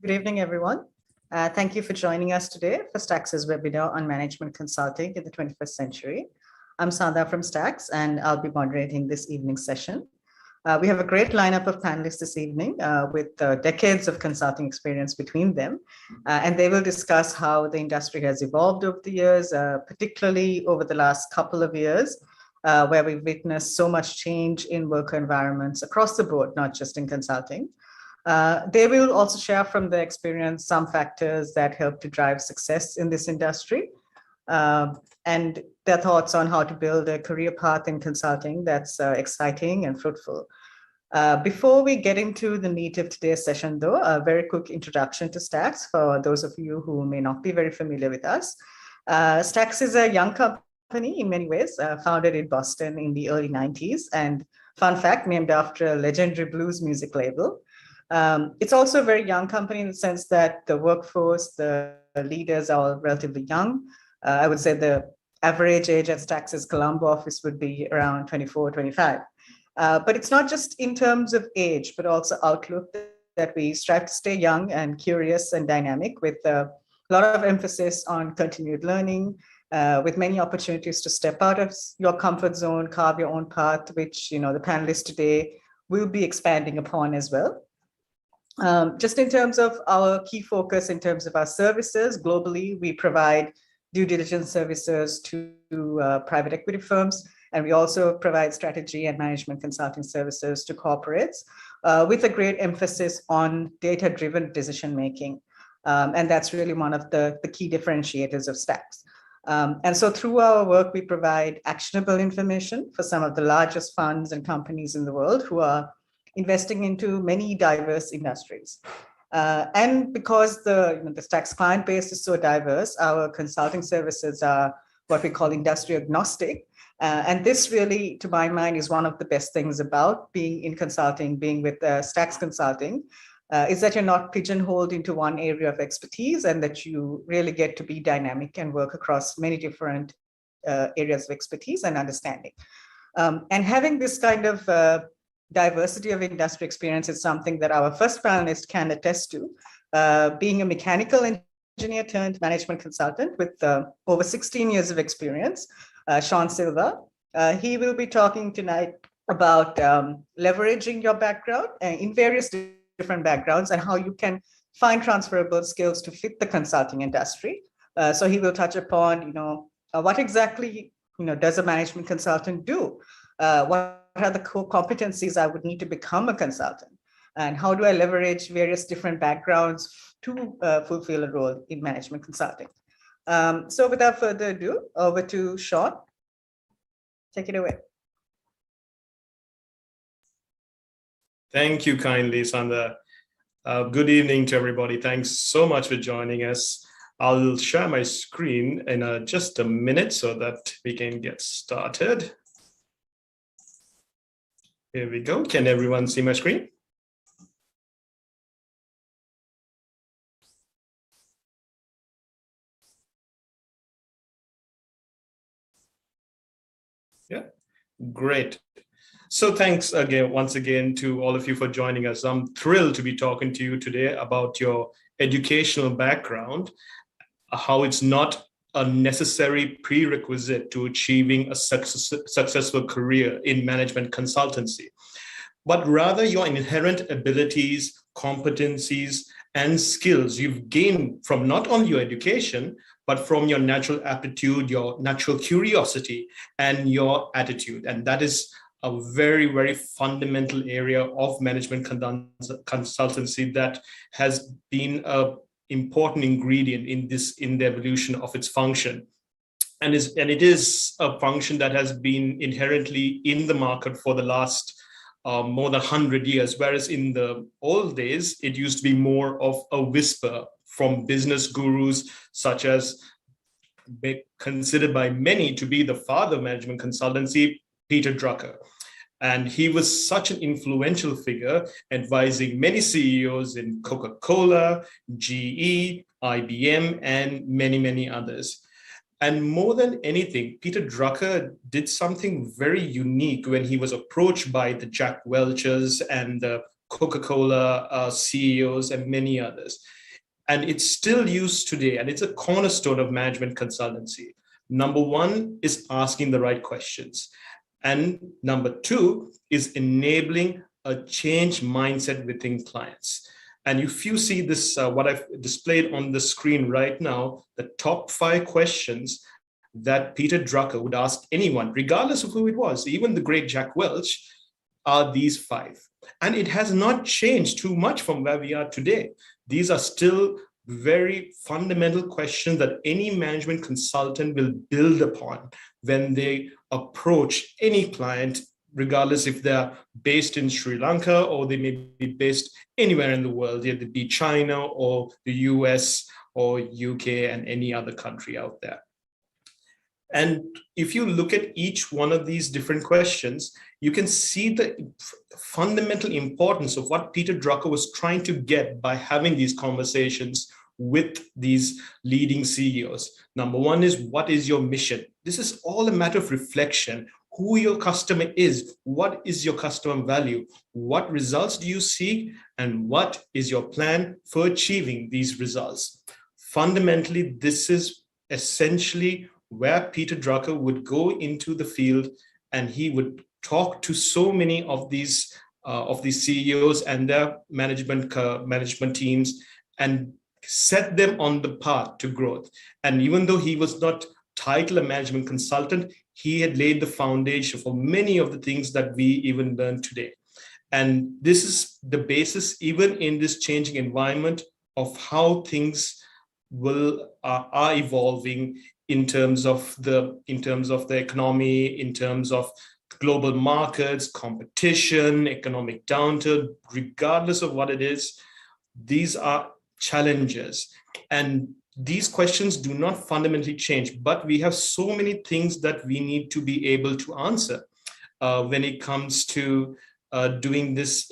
Good evening, everyone. Thank you for joining us today for Stax's webinar on management consulting in the 21st century. I'm Sandha from Stax, and I'll be moderating this evening's session. We have a great lineup of panelists this evening with decades of consulting experience between them, and they will discuss how the industry has evolved over the years, particularly over the last couple of years, where we've witnessed so much change in worker environments across the board, not just in consulting. They will also share from their experience some factors that help to drive success in this industry and their thoughts on how to build a career path in consulting that's exciting and fruitful. Before we get into the meat of today's session, though, a very quick introduction to Stax for those of you who may not be very familiar with us. Stax is a young company in many ways, founded in Boston in the early 90s, and fun fact, named after a legendary blues music label. It's also a very young company in the sense that the workforce, the leaders are all relatively young. I would say the average age at Stax's Colombo office would be around 24, 25. But it's not just in terms of age, but also outlook that we strive to stay young and curious and dynamic with a lot of emphasis on continued learning, with many opportunities to step out of your comfort zone, carve your own path, which the panelists today will be expanding upon as well. Just in terms of our key focus, in terms of our services, globally, we provide due diligence services to private equity firms, and we also provide strategy and management consulting services to corporates with a great emphasis on data-driven decision-making. And that's really one of the key differentiators of Stax. And so through our work, we provide actionable information for some of the largest funds and companies in the world who are investing into many diverse industries. And because the Stax client base is so diverse, our consulting services are what we call industry agnostic. And this really, to my mind, is one of the best things about being in consulting, being with Stax Consulting, is that you're not pigeonholed into one area of expertise and that you really get to be dynamic and work across many different areas of expertise and understanding. And having this kind of diversity of industry experience is something that our first panelist can attest to. Being a mechanical engineer turned management consultant with over 16 years of experience, Sean Silva. He will be talking tonight about leveraging your background in various different backgrounds and how you can find transferable skills to fit the consulting industry. So he will touch upon, what exactly, does a management consultant do? What are the core competencies I would need to become a consultant? And how do I leverage various different backgrounds to fulfill a role in management consulting? So without further ado, over to Sean. Take it away. Thank you kindly, Sandha. Good evening to everybody. Thanks so much for joining us. I'll share my screen in just a minute so that we can get started. Here we go. Can everyone see my screen? Yeah, great. So thanks again, once again, to all of you for joining us. I'm thrilled to be talking to you today about your educational background, how it's not a necessary prerequisite to achieving a successful career in management consultancy, but rather your inherent abilities, competencies, and skills you've gained from not only your education, but from your natural aptitude, your natural curiosity, and your attitude. And that is a very, very fundamental area of management consultancy that has been an important ingredient in the evolution of its function. And it is a function that has been inherently in the market for the last more than 100 years, whereas in the old days, it used to be more of a whisper from business gurus, such as considered by many to be the father of management consultancy, Peter Drucker. And he was such an influential figure, advising many CEOs in Coca-Cola, GE, IBM, and many, many others. And more than anything, Peter Drucker did something very unique when he was approached by the Jack Welchers and the Coca-Cola CEOs, and many others. And it's still used today, and it's a cornerstone of management consultancy. Number one is asking the right questions. And number two is enabling a change mindset within clients. And if you see this, what I've displayed on the screen right now, the top 5 questions that Peter Drucker would ask anyone, regardless of who it was, even the great Jack Welch, are these 5. And it has not changed too much from where we are today. These are still very fundamental questions that any management consultant will build upon when they approach any client, regardless if they're based in Sri Lanka or they may be based anywhere in the world, whether it be China or the US or UK and any other country out there. And if you look at each one of these different questions, you can see the fundamental importance of what Peter Drucker was trying to get by having these conversations with these leading CEOs. Number one is, what is your mission? This is all a matter of reflection. Who your customer is, what is your customer value, what results do you seek, and what is your plan for achieving these results? Fundamentally, this is essentially where Peter Drucker would go into the field, and he would talk to so many of these CEOs and their management teams and set them on the path to growth. And even though he was not titled a management consultant, he had laid the foundation for many of the things that we even learn today. And this is the basis, even in this changing environment, of how things are evolving in terms of the economy, in terms of global markets, competition, economic downturn. Regardless of what it is, these are challenges. And these questions do not fundamentally change, but we have so many things that we need to be able to answer when it comes to doing this,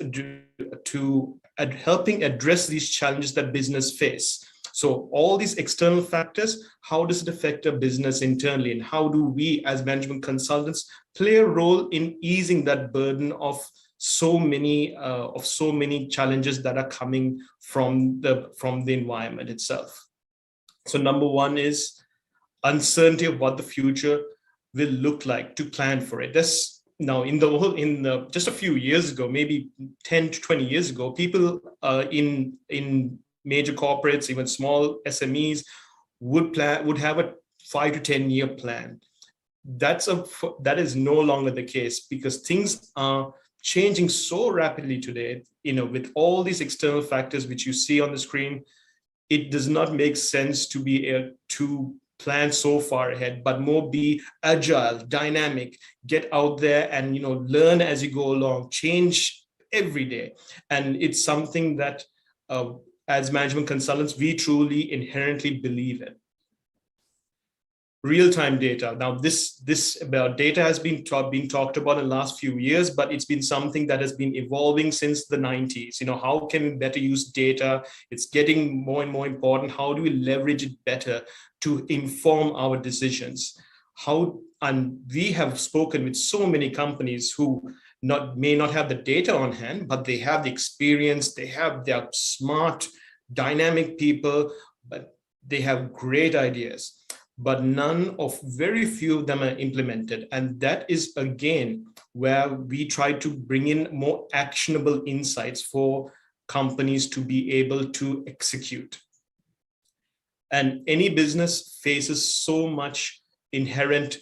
to helping address these challenges that business face. So all these external factors, how does it affect a business internally, and how do we as management consultants play a role in easing that burden of so many challenges that are coming from the environment itself? So number one is uncertainty of what the future will look like, to plan for it. This now just a few years ago, maybe 10 to 20 years ago, people in major corporates, even small SMEs, would have a 5 to 10 year plan. That is no longer the case, because things are changing so rapidly today. With all these external factors which you see on the screen, it does not make sense to plan so far ahead, but more be agile, dynamic, get out there and learn as you go along, change every day. And it's something that as management consultants, we truly inherently believe in. Real-time data. Now, this about data has been talked about in the last few years, but it's been something that has been evolving since the 90s. How can we better use data? It's getting more and more important. How do we leverage it better to inform our decisions? And we have spoken with so many companies who may not have the data on hand, but they have the experience, they have their smart, dynamic people, but they have great ideas. But very few of them are implemented. And that is, again, where we try to bring in more actionable insights for companies to be able to execute. And any business faces so much inherent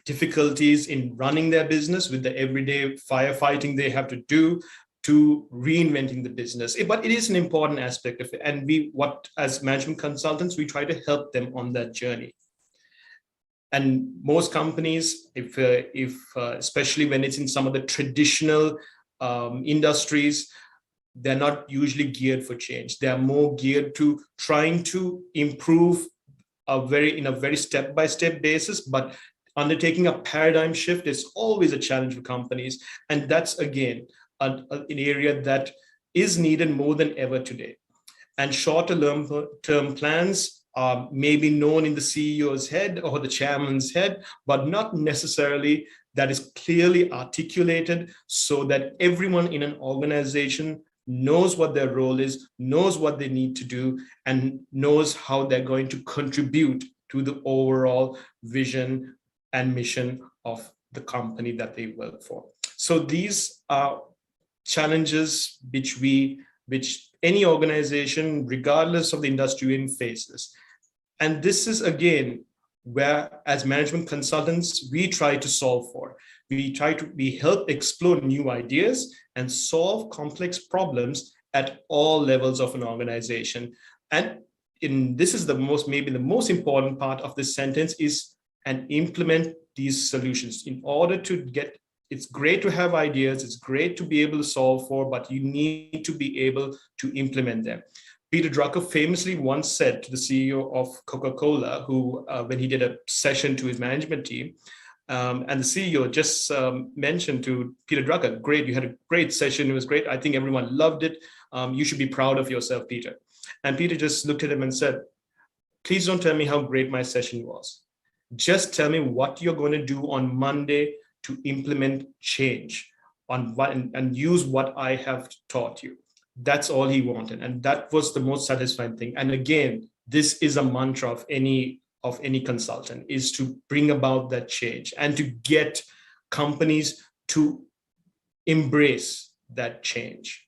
difficulties in running their business, with the everyday firefighting they have to do, to reinventing the business. But it is an important aspect of it. And as management consultants, we try to help them on that journey. And most companies, especially when it's in some of the traditional industries, they're not usually geared for change. They're more geared to trying to improve in a very step-by-step basis, but undertaking a paradigm shift is always a challenge for companies. And that's, again, an area that is needed more than ever today. And shorter term plans may be known in the CEO's head or the chairman's head, but not necessarily that is clearly articulated so that everyone in an organization knows what their role is, knows what they need to do, and knows how they're going to contribute to the overall vision and mission of the company that they work for. So these are challenges which any organization, regardless of the industry in, faces. And this is, again, where as management consultants, we try to solve for. We help explore new ideas and solve complex problems at all levels of an organization. And this is maybe the most important part of this sentence is, and implement these solutions in order to get. It's great to have ideas, it's great to be able to solve for, but you need to be able to implement them. Peter Drucker famously once said to the CEO of Coca-Cola, who, when he did a session to his management team, and the CEO just mentioned to Peter Drucker, great, you had a great session, it was great, I think everyone loved it, you should be proud of yourself, Peter. And Peter just looked at him and said, please don't tell me how great my session was. Just tell me what you're going to do on Monday to implement change on what, and use what I have taught you. That's all he wanted. And that was the most satisfying thing. And again, this is a mantra of any consultant, is to bring about that change and to get companies to embrace that change.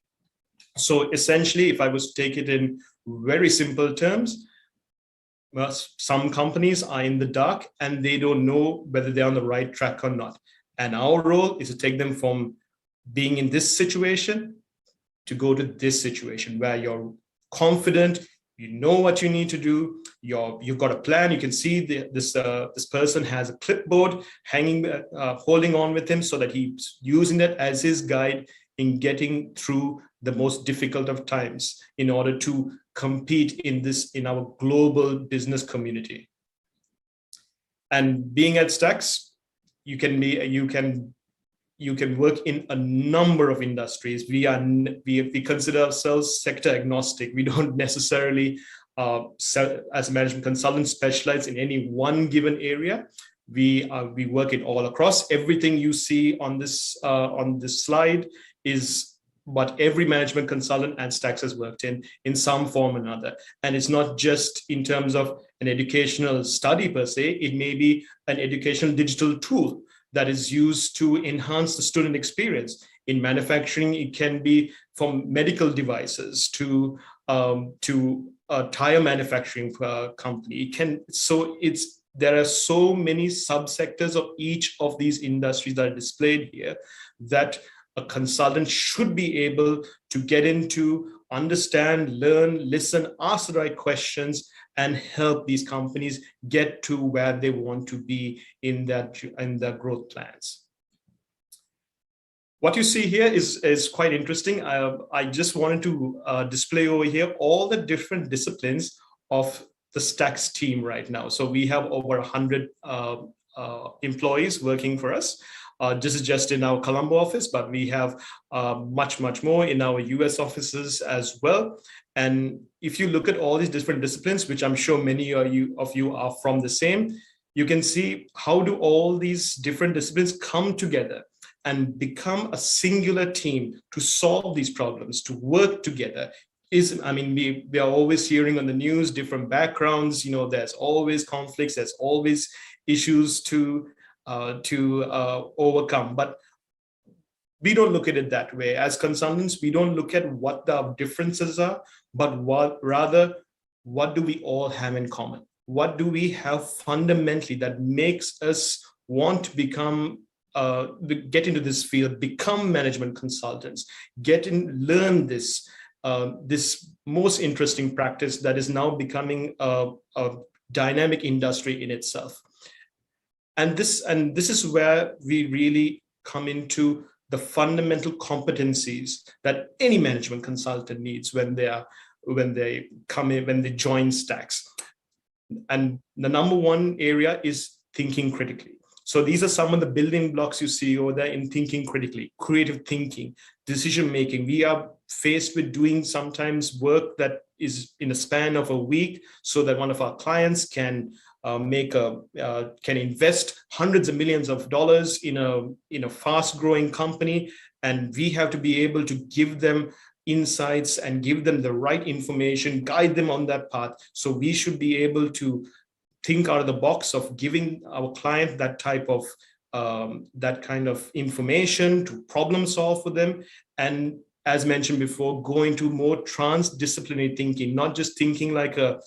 So essentially, if I was to take it in very simple terms, well, some companies are in the dark and they don't know whether they're on the right track or not. And our role is to take them from being in this situation to go to this situation where you're confident, you know what you need to do, you've got a plan, you can see this person has a clipboard hanging, holding on with him so that he's using that as his guide in getting through the most difficult of times in order to compete in our global business community. And being at Stax, you can work in a number of industries. We consider ourselves sector agnostic. We don't necessarily, as a management consultant, specialize in any one given area. We work it all across. Everything you see on this slide is what every management consultant and Stax has worked in some form or another. And it's not just in terms of an educational study per se, it may be an educational digital tool that is used to enhance the student experience. In manufacturing, it can be from medical devices to a tire manufacturing company. There are so many subsectors of each of these industries that are displayed here that a consultant should be able to get into, understand, learn, listen, ask the right questions, and help these companies get to where they want to be in their growth plans. What you see here is quite interesting. I just wanted to display over here all the different disciplines of the Stax team right now. So we have over 100 employees working for us. This is just in our Colombo office, but we have much more in our US offices as well. And if you look at all these different disciplines, which I'm sure many of you are from the same, you can see how do all these different disciplines come together and become a singular team to solve these problems, to work together. We are always hearing on the news, different backgrounds, there's always conflicts, there's always issues to overcome, but we don't look at it that way. As consultants, we don't look at what the differences are, but rather what do we all have in common? What do we have fundamentally that makes us want to get into this field, become management consultants, learn this most interesting practice that is now becoming a dynamic industry in itself. And this is where we really come into the fundamental competencies that any management consultant needs when they join Stax. And the number one area is thinking critically. So these are some of the building blocks you see over there in thinking critically: creative thinking, decision making. We are faced with doing sometimes work that is in a span of a week so that one of our clients can can invest hundreds of millions of dollars in a fast growing company, and we have to be able to give them insights and give them the right information, guide them on that path. So we should be able to think out of the box of giving our client that kind of information to problem solve for them. And as mentioned before, go into more transdisciplinary thinking, not just thinking like a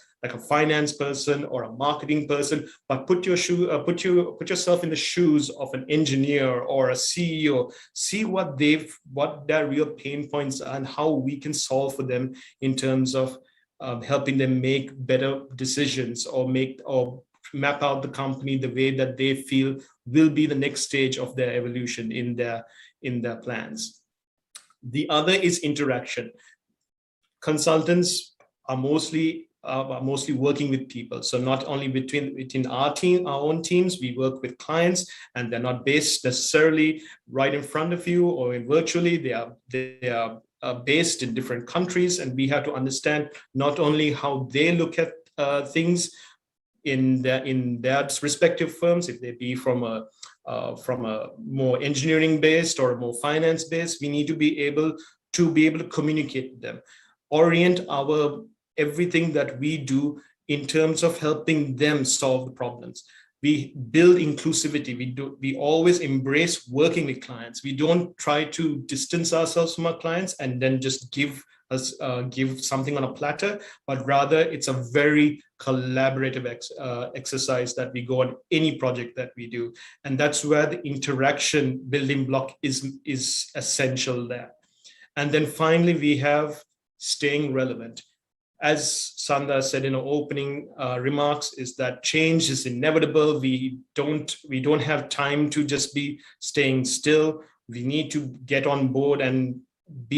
finance person or a marketing person, but put yourself in the shoes of an engineer or a CEO. See what their real pain points are and how we can solve for them in terms of helping them make better decisions or map out the company the way that they feel will be the next stage of their evolution in their plans. The other is interaction. Consultants are mostly working with people. So not only within our own teams, we work with clients, and they're not based necessarily right in front of you or virtually. They are based in different countries, and we have to understand not only how they look at things in their respective firms, if they be from a more engineering based or a more finance based, we need to be able to communicate with them, orient everything that we do in terms of helping them solve the problems. We build inclusivity. We always embrace working with clients. We don't try to distance ourselves from our clients and then just give something on a platter, but rather it's a very collaborative exercise that we go on any project that we do. And that's where the interaction building block is essential there. And then finally, we have staying relevant. As Sandha said in her opening remarks, is that change is inevitable. We don't have time to just be staying still. We need to get on board and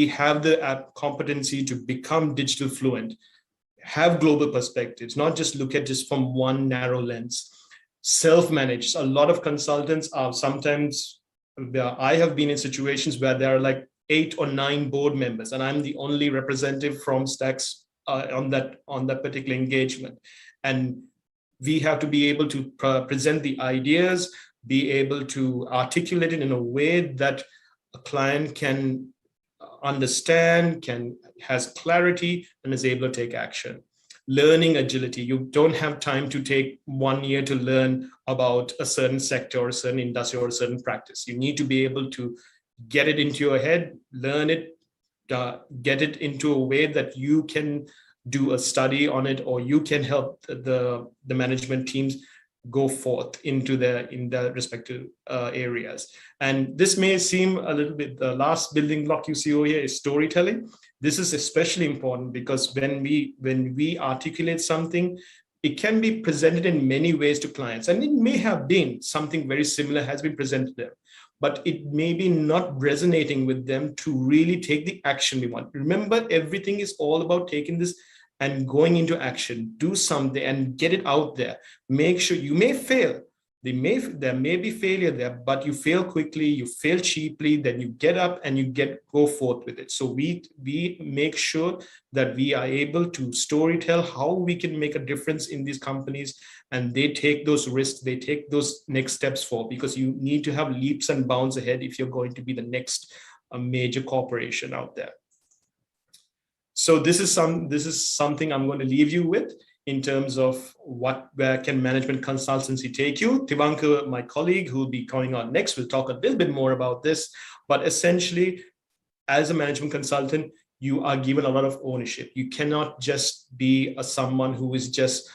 have the competency to become digital fluent, have global perspectives, not just look at just from one narrow lens. Self-managed. A lot of consultants are sometimes, I have been in situations where there are like 8 or 9 board members, and I'm the only representative from Stax on that particular engagement. And we have to be able to present the ideas, be able to articulate it in a way that a client can understand, has clarity, and is able to take action. Learning agility. You don't have time to take 1 year to learn about a certain sector or a certain industry or a certain practice. You need to be able to get it into your head, learn it, get it into a way that you can do a study on it, or you can help the management teams go forth in their respective areas. And this may seem a little bit, the last building block you see over here is storytelling. This is especially important because when we articulate something, it can be presented in many ways to clients, and it may have been something very similar has been presented to them, but it may be not resonating with them to really take the action we want. Remember, everything is all about taking this and going into action. Do something and get it out there. Make sure you may fail. There may be failure there, but you fail quickly, you fail cheaply, then you get up and you go forth with it. So we make sure that we are able to storytell how we can make a difference in these companies, and they take those risks, they take those next steps forward, because you need to have leaps and bounds ahead if you're going to be the next major corporation out there. So this is something I'm going to leave you with in terms of where can management consultancy take you. Tivanka, my colleague, who will be coming on next, will talk a little bit more about this. But essentially, as a management consultant, you are given a lot of ownership. You cannot just be someone who is just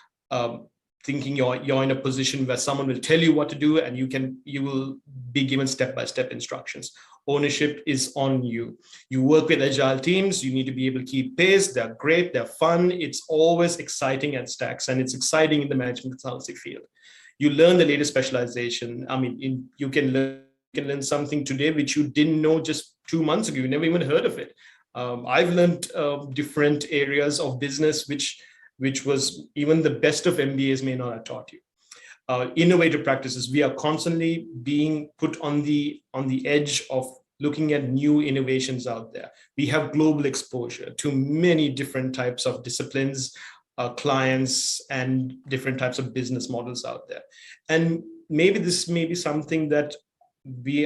thinking you're in a position where someone will tell you what to do and you will be given step-by-step instructions. Ownership is on you. You work with agile teams. You need to be able to keep pace. They're great. They're fun. It's always exciting at Stax, and it's exciting in the management consultancy field. You learn the latest specialization. I mean, you can learn something today which you didn't know just 2 months ago. You never even heard of it. I've learned different areas of business which was even the best of MBAs may not have taught you. Innovative practices. We are constantly being put on the edge of looking at new innovations out there. We have global exposure to many different types of disciplines. clients and different types of business models out there. And maybe this may be something that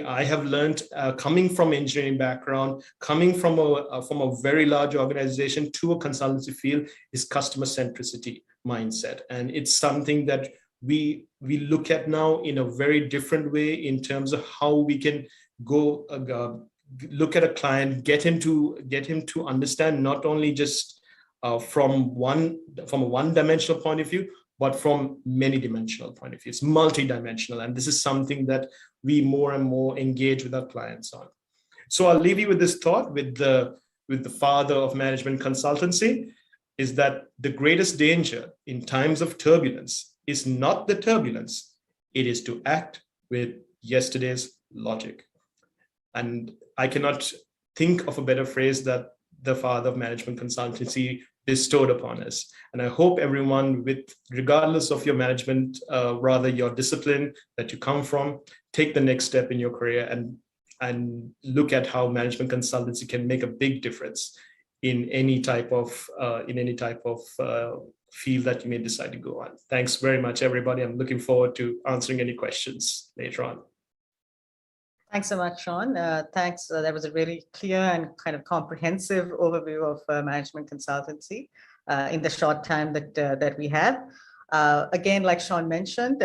I have learned coming from engineering background, coming from a very large organization to a consultancy field, is customer centricity mindset. And it's something that we look at now in a very different way in terms of how we can go look at a client, get him to understand not only just from a one-dimensional point of view, but from many dimensional point of view. It's multi-dimensional, and this is something that we more and more engage with our clients on. So I'll leave you with this thought, with the father of management consultancy, is that the greatest danger in times of turbulence is not the turbulence, it is to act with yesterday's logic. And I cannot think of a better phrase that the father of management consultancy bestowed upon us. And I hope everyone, regardless of your management, rather your discipline that you come from, take the next step in your career and look at how management consultancy can make a big difference in any type of field that you may decide to go on. Thanks very much, everybody. I'm looking forward to answering any questions later on. Thanks so much, Sean. Thanks. That was a really clear and kind of comprehensive overview of management consultancy in the short time that we have. Again, like Sean mentioned,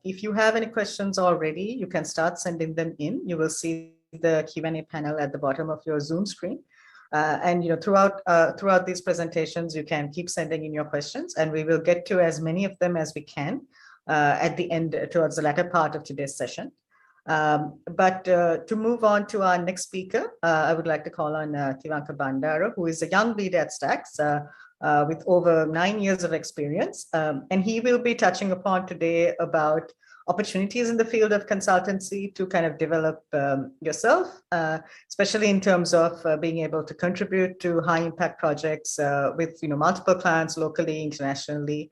if you have any questions already, you can start sending them in. You will see the Q&A panel at the bottom of your Zoom screen. And throughout these presentations, you can keep sending in your questions, and we will get to as many of them as we can at the end, towards the latter part of today's session. But to move on to our next speaker, I would like to call on Tivanka Bandara, who is a young leader at Stax with over 9 years of experience. And he will be touching upon today about opportunities in the field of consultancy to kind of develop yourself, especially in terms of being able to contribute to high impact projects with multiple clients locally, internationally,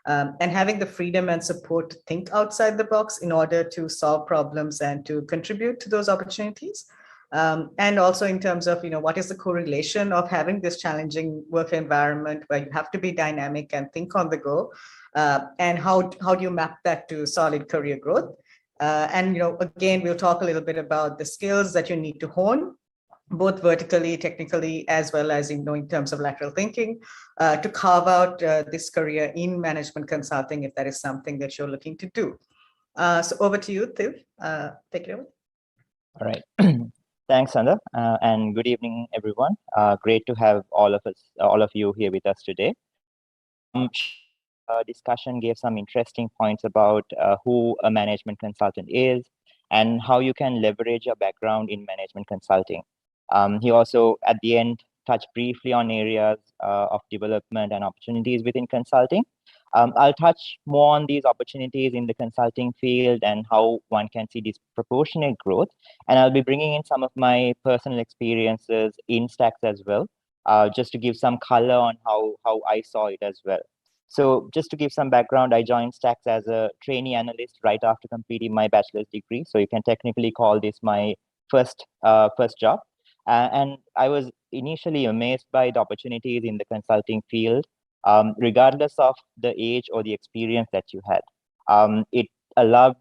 and having the freedom and support to think outside the box in order to solve problems and to contribute to those opportunities. And also in terms of, what is the correlation of having this challenging work environment where you have to be dynamic and think on the go, and how do you map that to solid career growth? And, again, we'll talk a little bit about the skills that you need to hone, both vertically, technically, as well as in terms of lateral thinking, to carve out this career in management consulting, if that is something that you're looking to do. So over to you, Tiv. Take it away. All right. Thanks, Sandha, and good evening, everyone. Great to have all of you here with us today. Discussion gave some interesting points about who a management consultant is and how you can leverage your background in management consulting. He also, at the end, touched briefly on areas of development and opportunities within consulting. I'll touch more on these opportunities in the consulting field and how one can see disproportionate growth. And I'll be bringing in some of my personal experiences in Stax as well, just to give some color on how I saw it as well. So just to give some background, I joined Stax as a trainee analyst right after completing my bachelor's degree. So you can technically call this my first job. And I was initially amazed by the opportunities in the consulting field, regardless of the age or the experience that you had. It allowed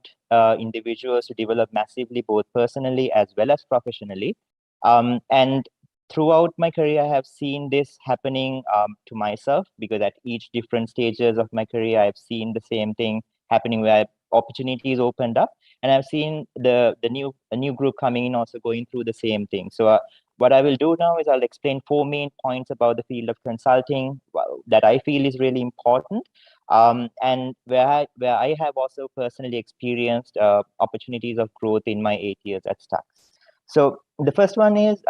individuals to develop massively, both personally as well as professionally. And throughout my career, I have seen this happening to myself, because at each different stages of my career, I've seen the same thing happening where opportunities opened up, and I've seen a new group coming in also going through the same thing. So what I will do now is I'll explain 4 main points about the field of consulting that I feel is really important, and where I have also personally experienced opportunities of growth in my 8 years at Stax. So the first one is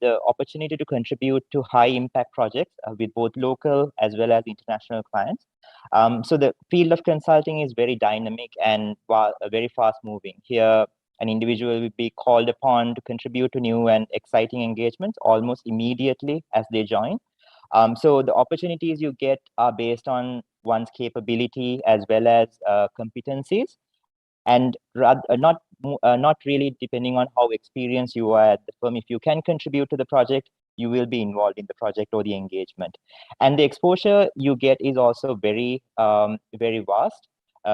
the opportunity to contribute to high impact projects with both local as well as international clients. So the field of consulting is very dynamic and very fast moving. Here, an individual will be called upon to contribute to new and exciting engagements almost immediately as they join. So the opportunities you get are based on one's capability as well as competencies, and not really depending on how experienced you are at the firm. If you can contribute to the project, you will be involved in the project or the engagement. And the exposure you get is also very, very vast.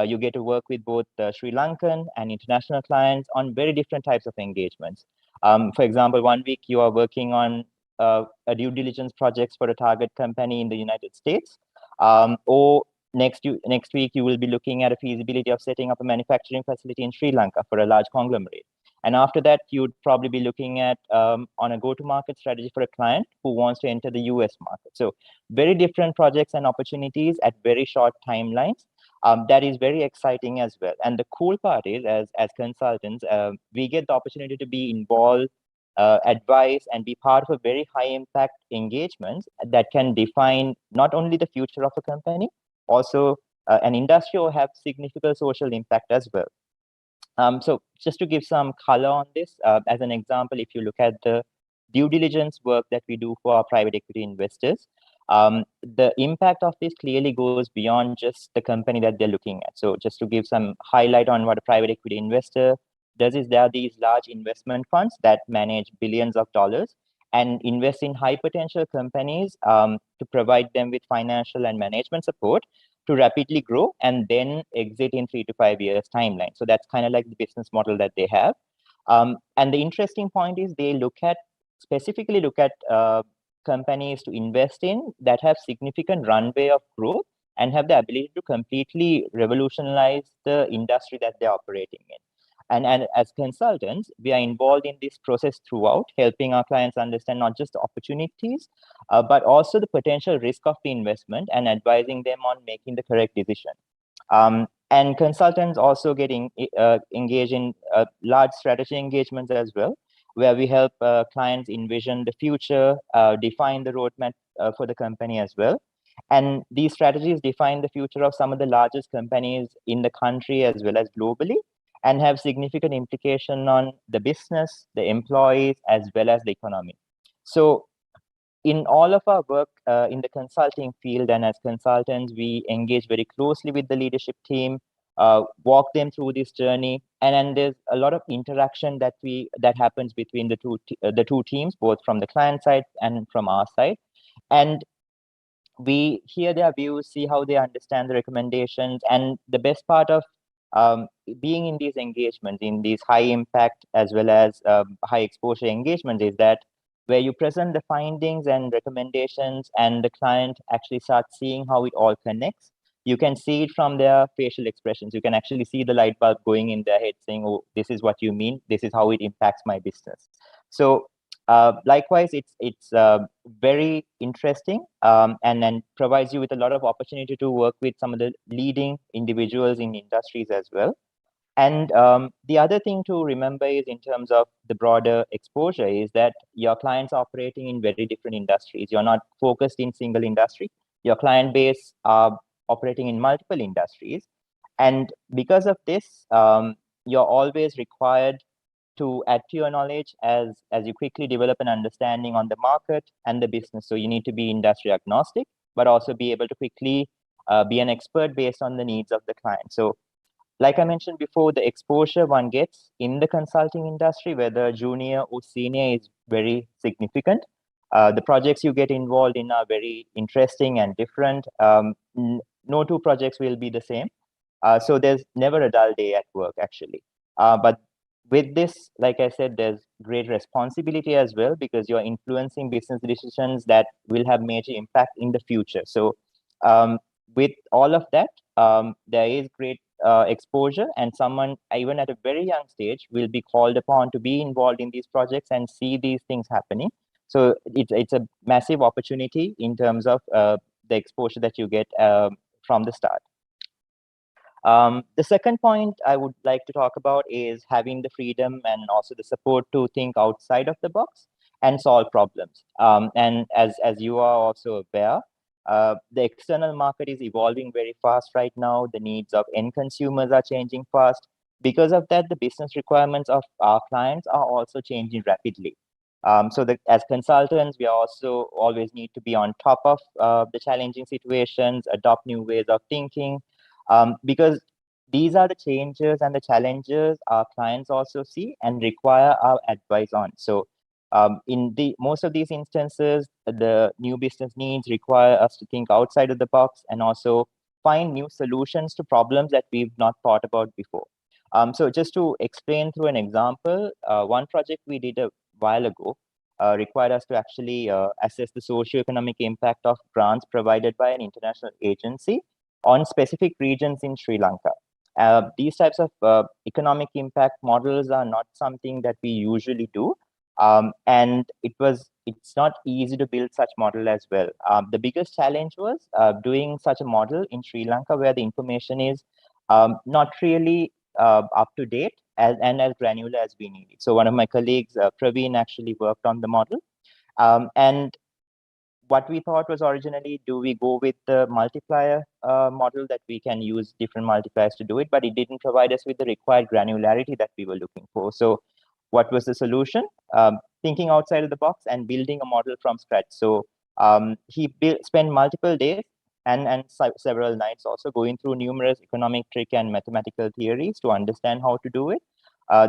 You get to work with both Sri Lankan and international clients on very different types of engagements. For example, one week you are working on a due diligence projects for a target company in the United States, or next week you will be looking at a feasibility of setting up a manufacturing facility in Sri Lanka for a large conglomerate. And after that, you'd probably be looking at on a go-to-market strategy for a client who wants to enter the US market. So very different projects and opportunities at very short timelines. That is very exciting as well. And the cool part is, as consultants, we get the opportunity to be involved, advise, and be part of a very high impact engagement that can define not only the future of a company, also an industry, or have significant social impact as well. So just to give some color on this, as an example, if you look at the due diligence work that we do for our private equity investors, the impact of this clearly goes beyond just the company that they're looking at. So just to give some highlight on what a private equity investor does, is there are these large investment funds that manage billions of dollars and invest in high potential companies to provide them with financial and management support to rapidly grow and then exit in 3 to 5 years timeline. So that's kind of like the business model that they have. And the interesting point is they specifically look at companies to invest in that have significant runway of growth and have the ability to completely revolutionize the industry that they're operating in. And as consultants, we are involved in this process throughout, helping our clients understand not just the opportunities, but also the potential risk of the investment and advising them on making the correct decision. And consultants also get engaged in large strategy engagements as well, where we help clients envision the future, define the roadmap for the company as well. And these strategies define the future of some of the largest companies in the country as well as globally, and have significant implication on the business, the employees, as well as the economy. So in all of our work in the consulting field, and as consultants, we engage very closely with the leadership team, walk them through this journey, and then there's a lot of interaction that happens between the two teams, both from the client side and from our side. And we hear their views, see how they understand the recommendations. And the best part of being in these engagements, in these high impact as well as high exposure engagements, is that where you present the findings and recommendations and the client actually starts seeing how it all connects, you can see it from their facial expressions. You can actually see the light bulb going in their head saying, oh, this is what you mean. This is how it impacts my business. So likewise, it's very interesting and then provides you with a lot of opportunity to work with some of the leading individuals in industries as well. And the other thing to remember is, in terms of the broader exposure, is that your clients are operating in very different industries. You're not focused in single industry. Your client base are operating in multiple industries. And because of this, you're always required to add to your knowledge as you quickly develop an understanding on the market and the business. So you need to be industry agnostic, but also be able to quickly be an expert based on the needs of the client. So like I mentioned before, the exposure one gets in the consulting industry, whether junior or senior, is very significant. The projects you get involved in are very interesting and different. No two projects will be the same. So there's never a dull day at work, actually. But with this, like I said, there's great responsibility as well, because you're influencing business decisions that will have major impact in the future. So with all of that, there is great exposure, and someone even at a very young stage will be called upon to be involved in these projects and see these things happening. So it's a massive opportunity in terms of the exposure that you get from the start. The second point I would like to talk about is having the freedom and also the support to think outside of the box and solve problems. And as you are also aware, the external market is evolving very fast right now. The needs of end consumers are changing fast. Because of that, the business requirements of our clients are also changing rapidly. So as consultants, we also always need to be on top of the challenging situations, adopt new ways of thinking, because these are the changes and the challenges our clients also see and require our advice on. So In most of these instances, the new business needs require us to think outside of the box and also find new solutions to problems that we've not thought about before. So just to explain through an example, one project we did a while ago required us to actually assess the socioeconomic impact of grants provided by an international agency on specific regions in Sri Lanka. These types of economic impact models are not something that we usually do. And it's not easy to build such model as well. The biggest challenge was doing such a model in Sri Lanka where the information is not really up to date and as granular as we need it. So one of my colleagues, Praveen, actually worked on the model. And what we thought was originally, do we go with the multiplier model that we can use different multipliers to do it, but it didn't provide us with the required granularity that we were looking for. So what was the solution? Thinking outside of the box and building a model from scratch. So he spent multiple days and several nights also going through numerous economic trick and mathematical theories to understand how to do it.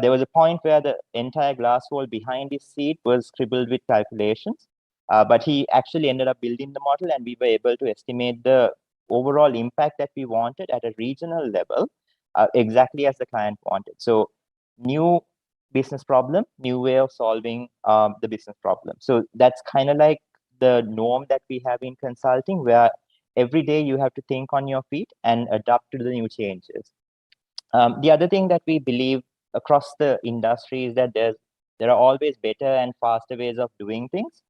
There was a point where the entire glass wall behind his seat was scribbled with calculations. But he actually ended up building the model, and we were able to estimate the overall impact that we wanted at a regional level, exactly as the client wanted. So new business problem, new way of solving the business problem. So that's kind of like the norm that we have in consulting, where every day you have to think on your feet and adapt to the new changes. The other thing that we believe across the industry is that there are always better and faster ways of doing things.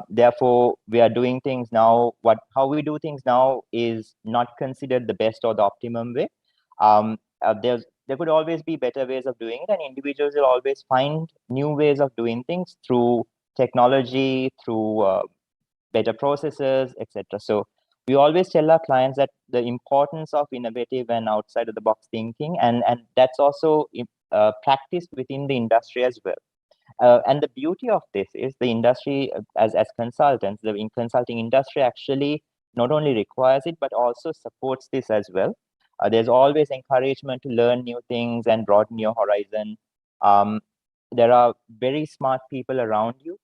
Therefore, we are doing things now. How we do things now is not considered the best or the optimum way. There could always be better ways of doing it, and individuals will always find new ways of doing things through technology, through better processes, etc. So we always tell our clients that the importance of innovative and outside of the box thinking, and that's also practiced within the industry as well. And the beauty of this is the industry, as consultants, the consulting industry actually not only requires it, but also supports this as well. There's always encouragement to learn new things and broaden your horizon. There are very smart people around you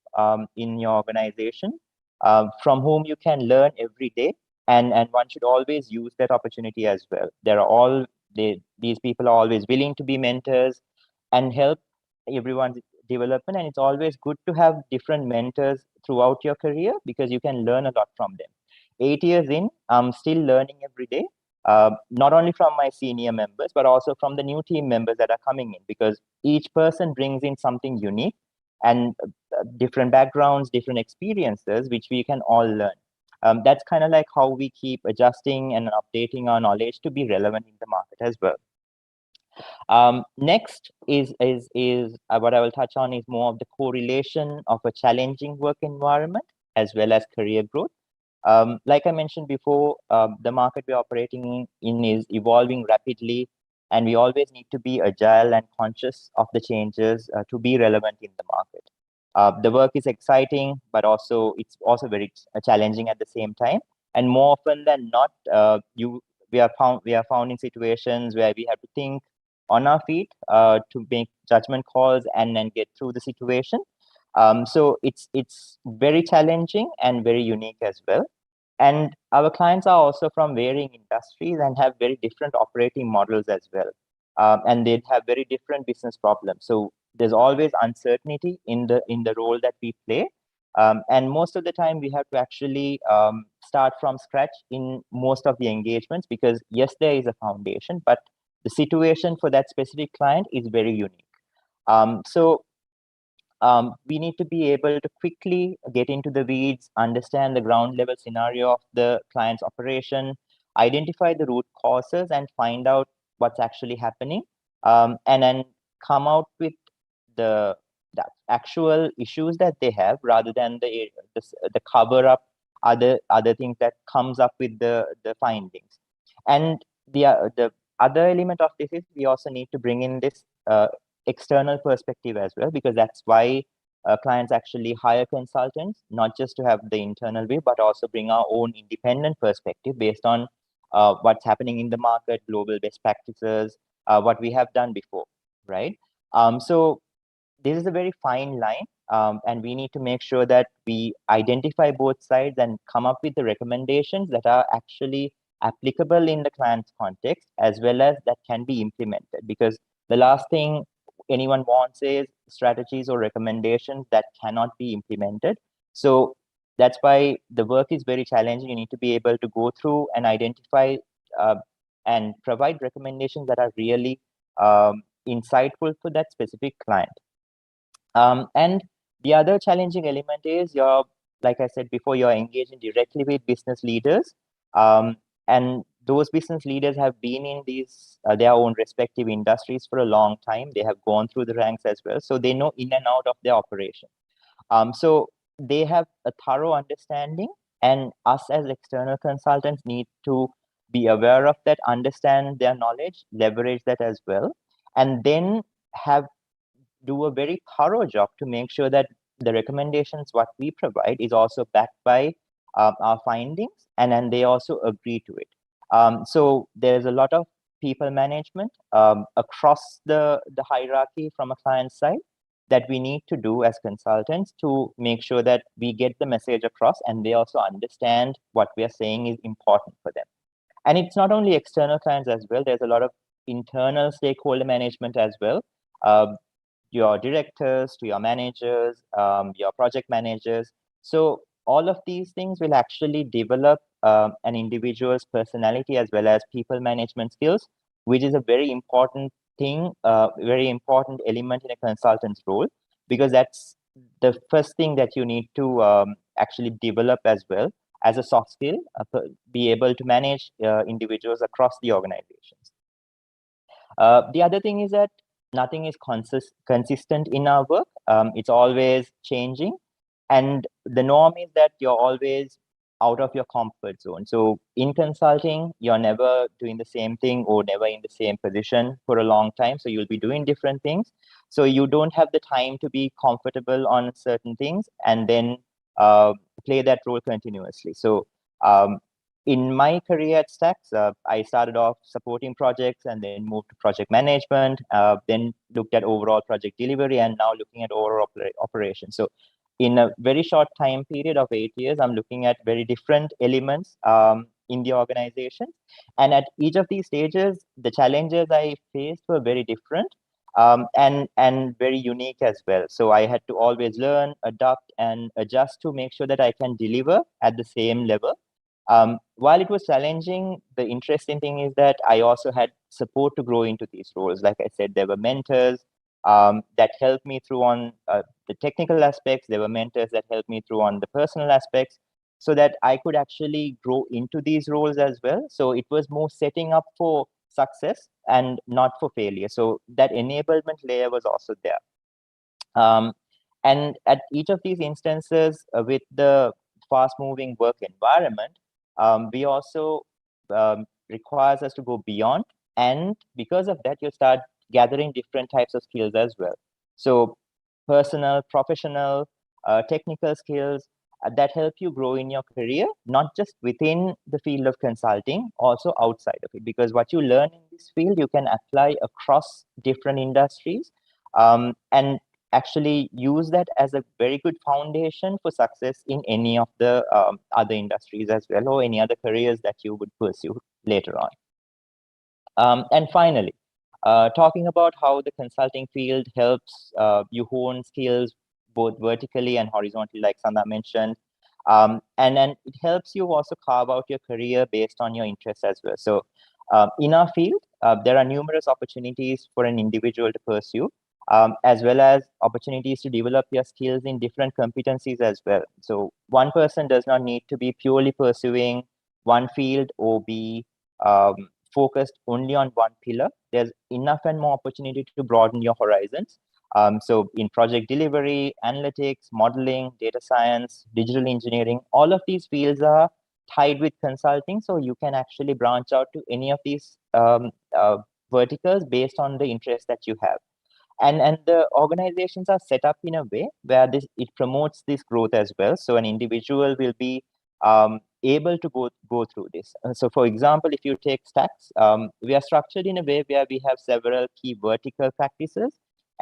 in your organization from whom you can learn every day. And one should always use that opportunity as well. These people are always willing to be mentors and help everyone's development. And it's always good to have different mentors throughout your career because you can learn a lot from them. 8 years in, I'm still learning every day, not only from my senior members, but also from the new team members that are coming in, because each person brings in something unique and different backgrounds, different experiences, which we can all learn. That's kind of like how we keep adjusting and updating our knowledge to be relevant in the market as well. Next is what I will touch on is more of the correlation of a challenging work environment as well as career growth. Like I mentioned before, the market we're operating in is evolving rapidly, and we always need to be agile and conscious of the changes to be relevant in the market. The work is exciting, but it's also very challenging at the same time. And more often than not, we are found in situations where we have to think on our feet to make judgment calls and then get through the situation. So it's very challenging and very unique as well. And our clients are also from varying industries and have very different operating models as well. And they have very different business problems. So there's always uncertainty in the role that we play. And most of the time we have to actually start from scratch in most of the engagements, because yes, there is a foundation, but the situation for that specific client is very unique. So we need to be able to quickly get into the weeds, understand the ground level scenario of the client's operation, identify the root causes and find out what's actually happening, and then come out with the actual issues that they have, rather than the cover up other things that comes up with the findings. And the other element of this is we also need to bring in this external perspective as well, because that's why clients actually hire consultants, not just to have the internal view, but also bring our own independent perspective based on what's happening in the market, global best practices, what we have done before, right? So this is a very fine line, and we need to make sure that we identify both sides and come up with the recommendations that are actually applicable in the client's context, as well as that can be implemented. Because the last thing anyone wants is strategies or recommendations that cannot be implemented. So that's why the work is very challenging. You need to be able to go through and identify and provide recommendations that are really insightful for that specific client. And the other challenging element is like I said before, you're engaging directly with business leaders. And those business leaders have been in these their own respective industries for a long time. They have gone through the ranks as well. So they know in and out of their operation. So they have a thorough understanding, and us as external consultants need to be aware of that, understand their knowledge, leverage that as well, and then do a very thorough job to make sure that the recommendations what we provide is also backed by our findings, and then they also agree to it. So there's a lot of people management across the hierarchy from a client side that we need to do as consultants to make sure that we get the message across, and they also understand what we are saying is important for them. And it's not only external clients as well. There's a lot of internal stakeholder management as well. Your directors, to your managers, your project managers. So all of these things will actually develop an individual's personality as well as people management skills, which is a very important thing, very important element in a consultant's role, because that's the first thing that you need to actually develop as well as a soft skill, be able to manage individuals across the organizations. The other thing is that nothing is consistent in our work. It's always changing. And the norm is that you're always out of your comfort zone. So in consulting, you're never doing the same thing or never in the same position for a long time. So you'll be doing different things. So you don't have the time to be comfortable on certain things and then play that role continuously. So in my career at Stax, I started off supporting projects and then moved to project management, then looked at overall project delivery, and now looking at overall operations. So in a very short time period of 8 years, I'm looking at very different elements in the organization. And at each of these stages, the challenges I faced were very different and very unique as well. So I had to always learn, adapt, and adjust to make sure that I can deliver at the same level. While it was challenging, the interesting thing is that I also had support to grow into these roles. Like I said, there were mentors that helped me through on the technical aspects. There were mentors that helped me through on the personal aspects, so that I could actually grow into these roles as well. So it was more setting up for success and not for failure. So that enablement layer was also there. And at each of these instances, with the fast-moving work environment, we also requires us to go beyond. And because of that, you start gathering different types of skills as well. So personal, professional, technical skills that help you grow in your career, not just within the field of consulting, also outside of it. Because what you learn in this field, you can apply across different industries and actually use that as a very good foundation for success in any of the other industries as well, or any other careers that you would pursue later on. And finally, talking about how the consulting field helps you hone skills both vertically and horizontally, like Sandha mentioned. And then it helps you also carve out your career based on your interests as well. So in our field, there are numerous opportunities for an individual to pursue, as well as opportunities to develop your skills in different competencies as well. So one person does not need to be purely pursuing one field or be focused only on one pillar. There's enough and more opportunity to broaden your horizons. So in project delivery, analytics, modeling, data science, digital engineering, all of these fields are tied with consulting. So you can actually branch out to any of these verticals based on the interest that you have. And the organizations are set up in a way where it promotes this growth as well. So an individual will be able to go through this. So for example, if you take Stax, we are structured in a way where we have several key vertical practices,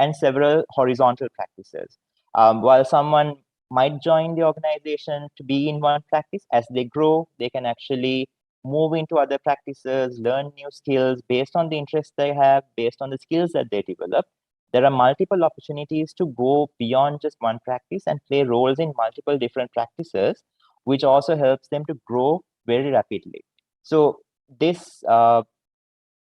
and several horizontal practices. While someone might join the organization to be in one practice, as they grow, they can actually move into other practices, learn new skills based on the interests they have, based on the skills that they develop. There are multiple opportunities to go beyond just one practice and play roles in multiple different practices, which also helps them to grow very rapidly. So this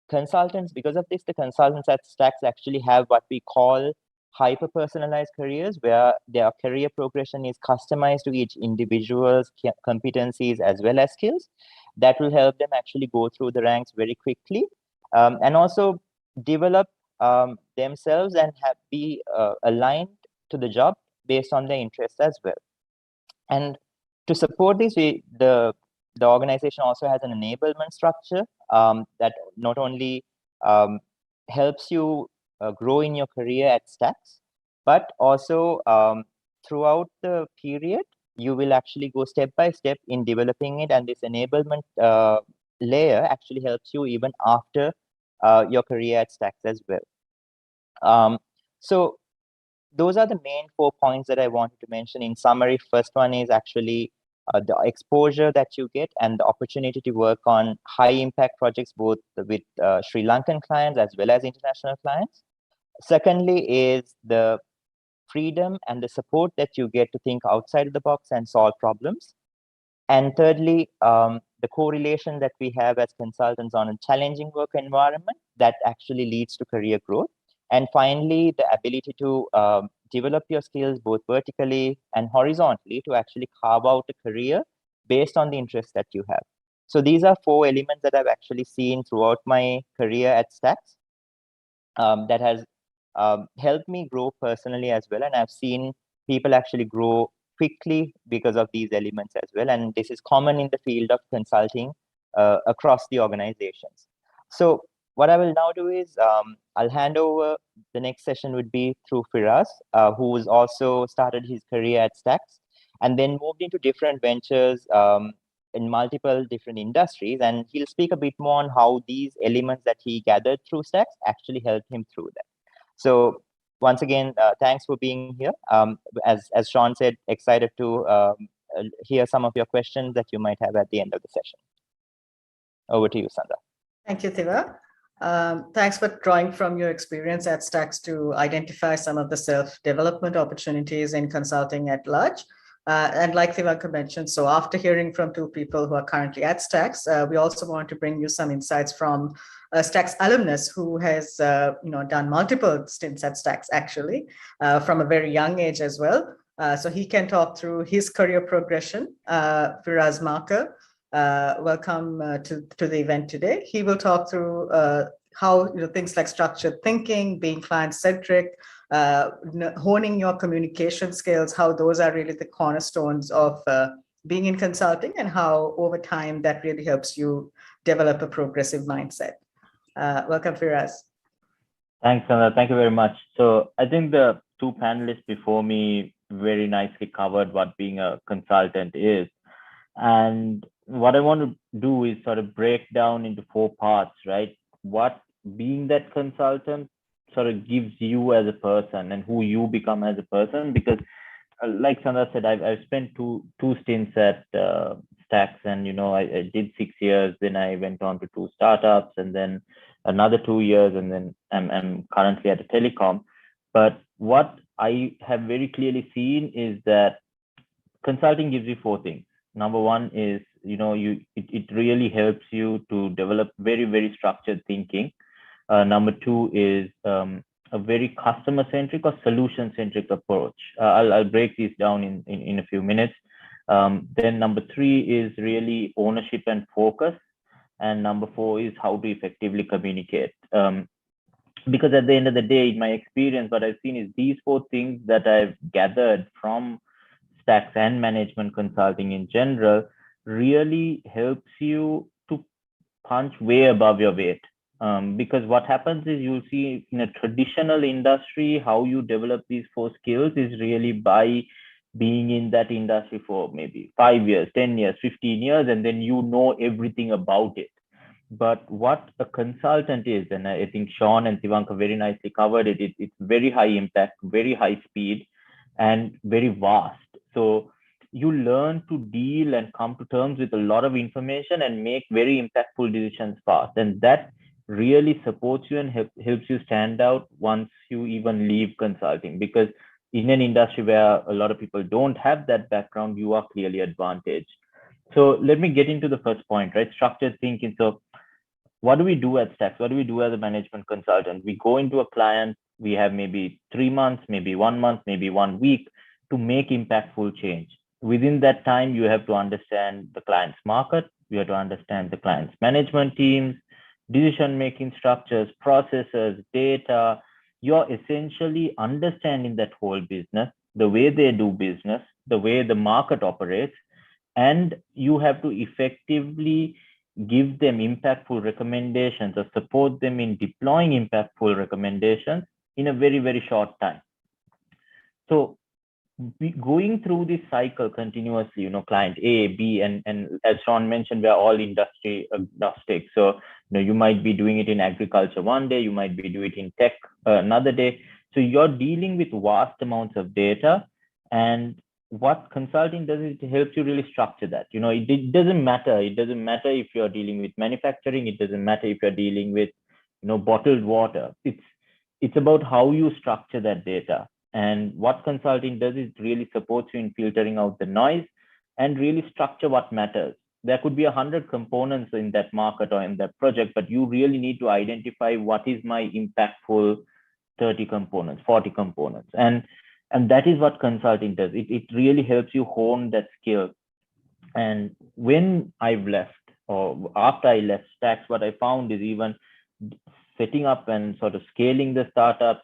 consultants, because of this, the consultants at Stax actually have what we call hyper-personalized careers, where their career progression is customized to each individual's competencies as well as skills. That will help them actually go through the ranks very quickly, and also develop themselves and be aligned to the job based on their interests as well. And to support this, the organization also has an enablement structure that not only helps you grow in your career at Stax, but also throughout the period, you will actually go step by step in developing it. And this enablement layer actually helps you even after your career at Stax as well. So those are the main 4 points that I wanted to mention. In summary, first one is actually the exposure that you get and the opportunity to work on high impact projects, both with Sri Lankan clients as well as international clients. Secondly is the freedom and the support that you get to think outside of the box and solve problems. And thirdly, the correlation that we have as consultants on a challenging work environment that actually leads to career growth. And finally, the ability to develop your skills both vertically and horizontally to actually carve out a career based on the interests that you have. So these are 4 elements that I've actually seen throughout my career at Stax that has helped me grow personally as well. And I've seen people actually grow quickly because of these elements as well. And this is common in the field of consulting across the organizations. So what I will now do is I'll hand over. The next session would be through Firas, who's also started his career at Stax and then moved into different ventures in multiple different industries. And he'll speak a bit more on how these elements that he gathered through Stax actually helped him through that. So once again, thanks for being here. As Sean said, excited to hear some of your questions that you might have at the end of the session. Over to you, Sandra. Thank you, Thiva. Thanks for drawing from your experience at Stax to identify some of the self-development opportunities in consulting at large. And like Thivanka mentioned, so after hearing from 2 people who are currently at Stax, we also want to bring you some insights from a Stax alumnus who has done multiple stints at Stax actually from a very young age as well. So he can talk through his career progression. Firaz Marker, welcome to the event today. He will talk through how things like structured thinking, being client-centric, honing your communication skills, how those are really the cornerstones of being in consulting and how over time that really helps you develop a progressive mindset. Welcome, Firaz. Thanks, Sandra. Thank you very much. So I think the 2 panelists before me very nicely covered what being a consultant is. And what I want to do is sort of break down into 4 parts, right? What being that consultant sort of gives you as a person and who you become as a person, because like Sandra said, I've spent two stints at Stax, and I did 6 years, then I went on to 2 startups, and then another 2 years, and then I'm currently at a telecom. But what I have very clearly seen is that consulting gives you 4 things. Number 1 is it really helps you to develop very, very structured thinking. Number 2 is a very customer-centric or solution-centric approach. I'll break these down in a few minutes. Then number 3 is really ownership and focus. And number 4 is how to effectively communicate. Because at the end of the day, in my experience, what I've seen is these 4 things that I've gathered from Stax and management consulting in general really helps you to punch way above your weight. Because what happens is you'll see in a traditional industry, how you develop these 4 skills is really by being in that industry for maybe 5 years, 10 years, 15 years, and then you know everything about it. But what a consultant is, and I think Sean and Sivanka very nicely covered it, it's very high impact, very high speed, and very vast. So you learn to deal and come to terms with a lot of information and make very impactful decisions fast. And that really supports you and helps you stand out once you even leave consulting. Because in an industry where a lot of people don't have that background, you are clearly advantaged. So let me get into the first point, right? Structured thinking. So what do we do at Stax? What do we do as a management consultant? We go into a client, we have maybe 3 months, maybe 1 month, maybe 1 week to make impactful change. Within that time, you have to understand the client's market, you have to understand the client's management teams, decision-making structures, processes, data. You're essentially understanding that whole business, the way they do business, the way the market operates, and you have to effectively give them impactful recommendations or support them in deploying impactful recommendations in a very, very short time. So going through this cycle continuously, client A, B, and as Sean mentioned, we're all industry agnostic. So, you might be doing it in agriculture one day, you might be doing it in tech another day. So you're dealing with vast amounts of data, and what consulting does is it helps you really structure that. It doesn't matter. It doesn't matter if you're dealing with manufacturing. It doesn't matter if you're dealing with, bottled water. It's about how you structure that data. And what consulting does is really supports you in filtering out the noise and really structure what matters. There could be 100 components in that market or in that project, but you really need to identify what is my impactful 30 components, 40 components. And that is what consulting does. It really helps you hone that skill. And when I've left, or after I left Stax, what I found is even setting up and sort of scaling the startups,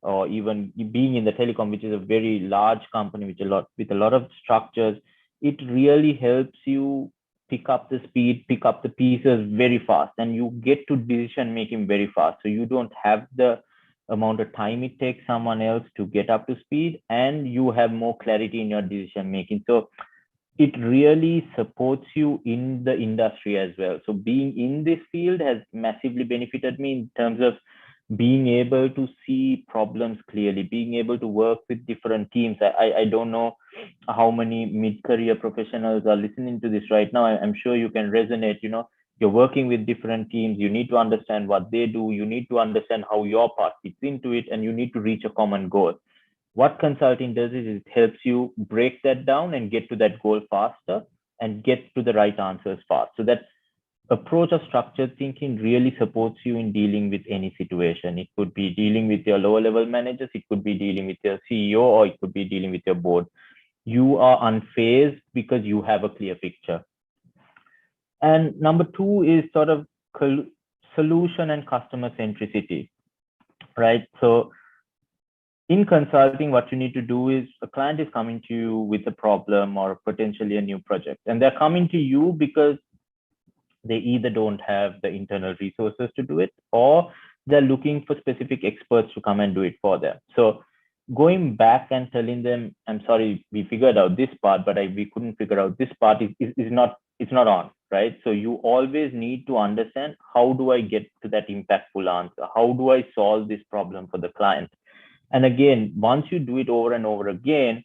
or even being in the telecom, which is a very large company with a lot of structures, it really helps you pick up the speed, pick up the pieces very fast, and you get to decision making very fast. So you don't have the amount of time it takes someone else to get up to speed, and you have more clarity in your decision making. So it really supports you in the industry as well. So being in this field has massively benefited me in terms of being able to see problems clearly, being able to work with different teams. I don't know how many mid-career professionals are listening to this right now. I'm sure you can resonate. You're working with different teams. You need to understand what they do. You need to understand how your part fits into it, and you need to reach a common goal. What consulting does is it helps you break that down and get to that goal faster and get to the right answers fast. So that approach of structured thinking really supports you in dealing with any situation. It could be dealing with your lower level managers, it could be dealing with your CEO, or it could be dealing with your board. You are unfazed because you have a clear picture. And number two is sort of solution and customer centricity, right? So in consulting, what you need to do is a client is coming to you with a problem or potentially a new project, and they're coming to you because they either don't have the internal resources to do it, or they're looking for specific experts to come and do it for them. So going back and telling them, I'm sorry, we figured out this part, but we couldn't figure out this part is not on, right? So you always need to understand, how do I get to that impactful answer? How do I solve this problem for the client? And again, once you do it over and over again,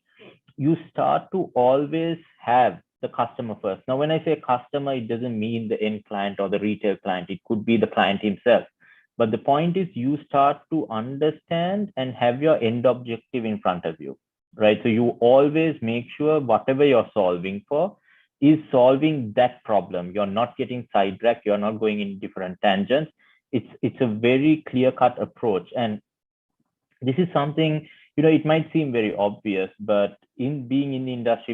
you start to always have the customer first. Now, when I say customer, it doesn't mean the end client or the retail client. It could be the client himself. But the point is, you start to understand and have your end objective in front of you, right? So you always make sure whatever you're solving for is solving that problem. You're not getting sidetracked. You're not going in different tangents. It's a very clear-cut approach. And this is something, it might seem very obvious, but in being in the industry,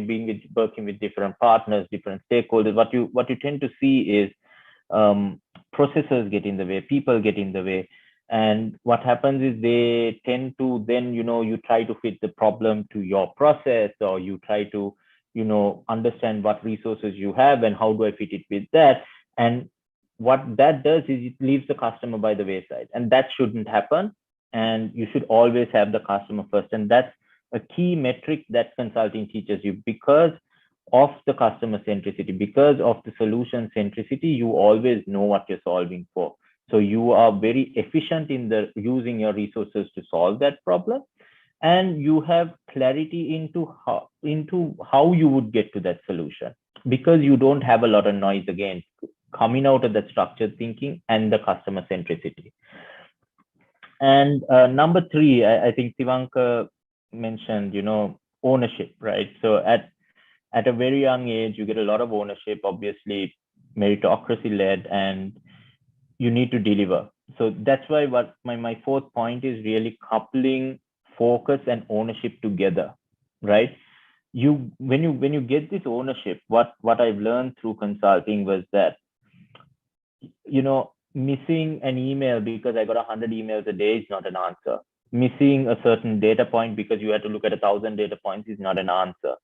working with different partners, different stakeholders, what you tend to see is processes get in the way, people get in the way. And what happens is they tend to then, you try to fit the problem to your process, or you try to, understand what resources you have and how do I fit it with that. And what that does is it leaves the customer by the wayside, and that shouldn't happen. And you should always have the customer first. And that's a key metric that consulting teaches you, because of the customer centricity. Because of the solution centricity, you always know what you're solving for. So you are very efficient in the using your resources to solve that problem, and you have clarity into how you would get to that solution, because you don't have a lot of noise again coming out of that structured thinking and the customer centricity. And number three, I think Sivanka mentioned, ownership, right? So at a very young age, you get a lot of ownership, obviously meritocracy led, and you need to deliver. So that's why what my fourth point is really coupling focus and ownership together, right? When you get this ownership, what I've learned through consulting was that, missing an email because I got 100 emails a day is not an answer. Missing a certain data point because you had to look at 1,000 data points is not an answer.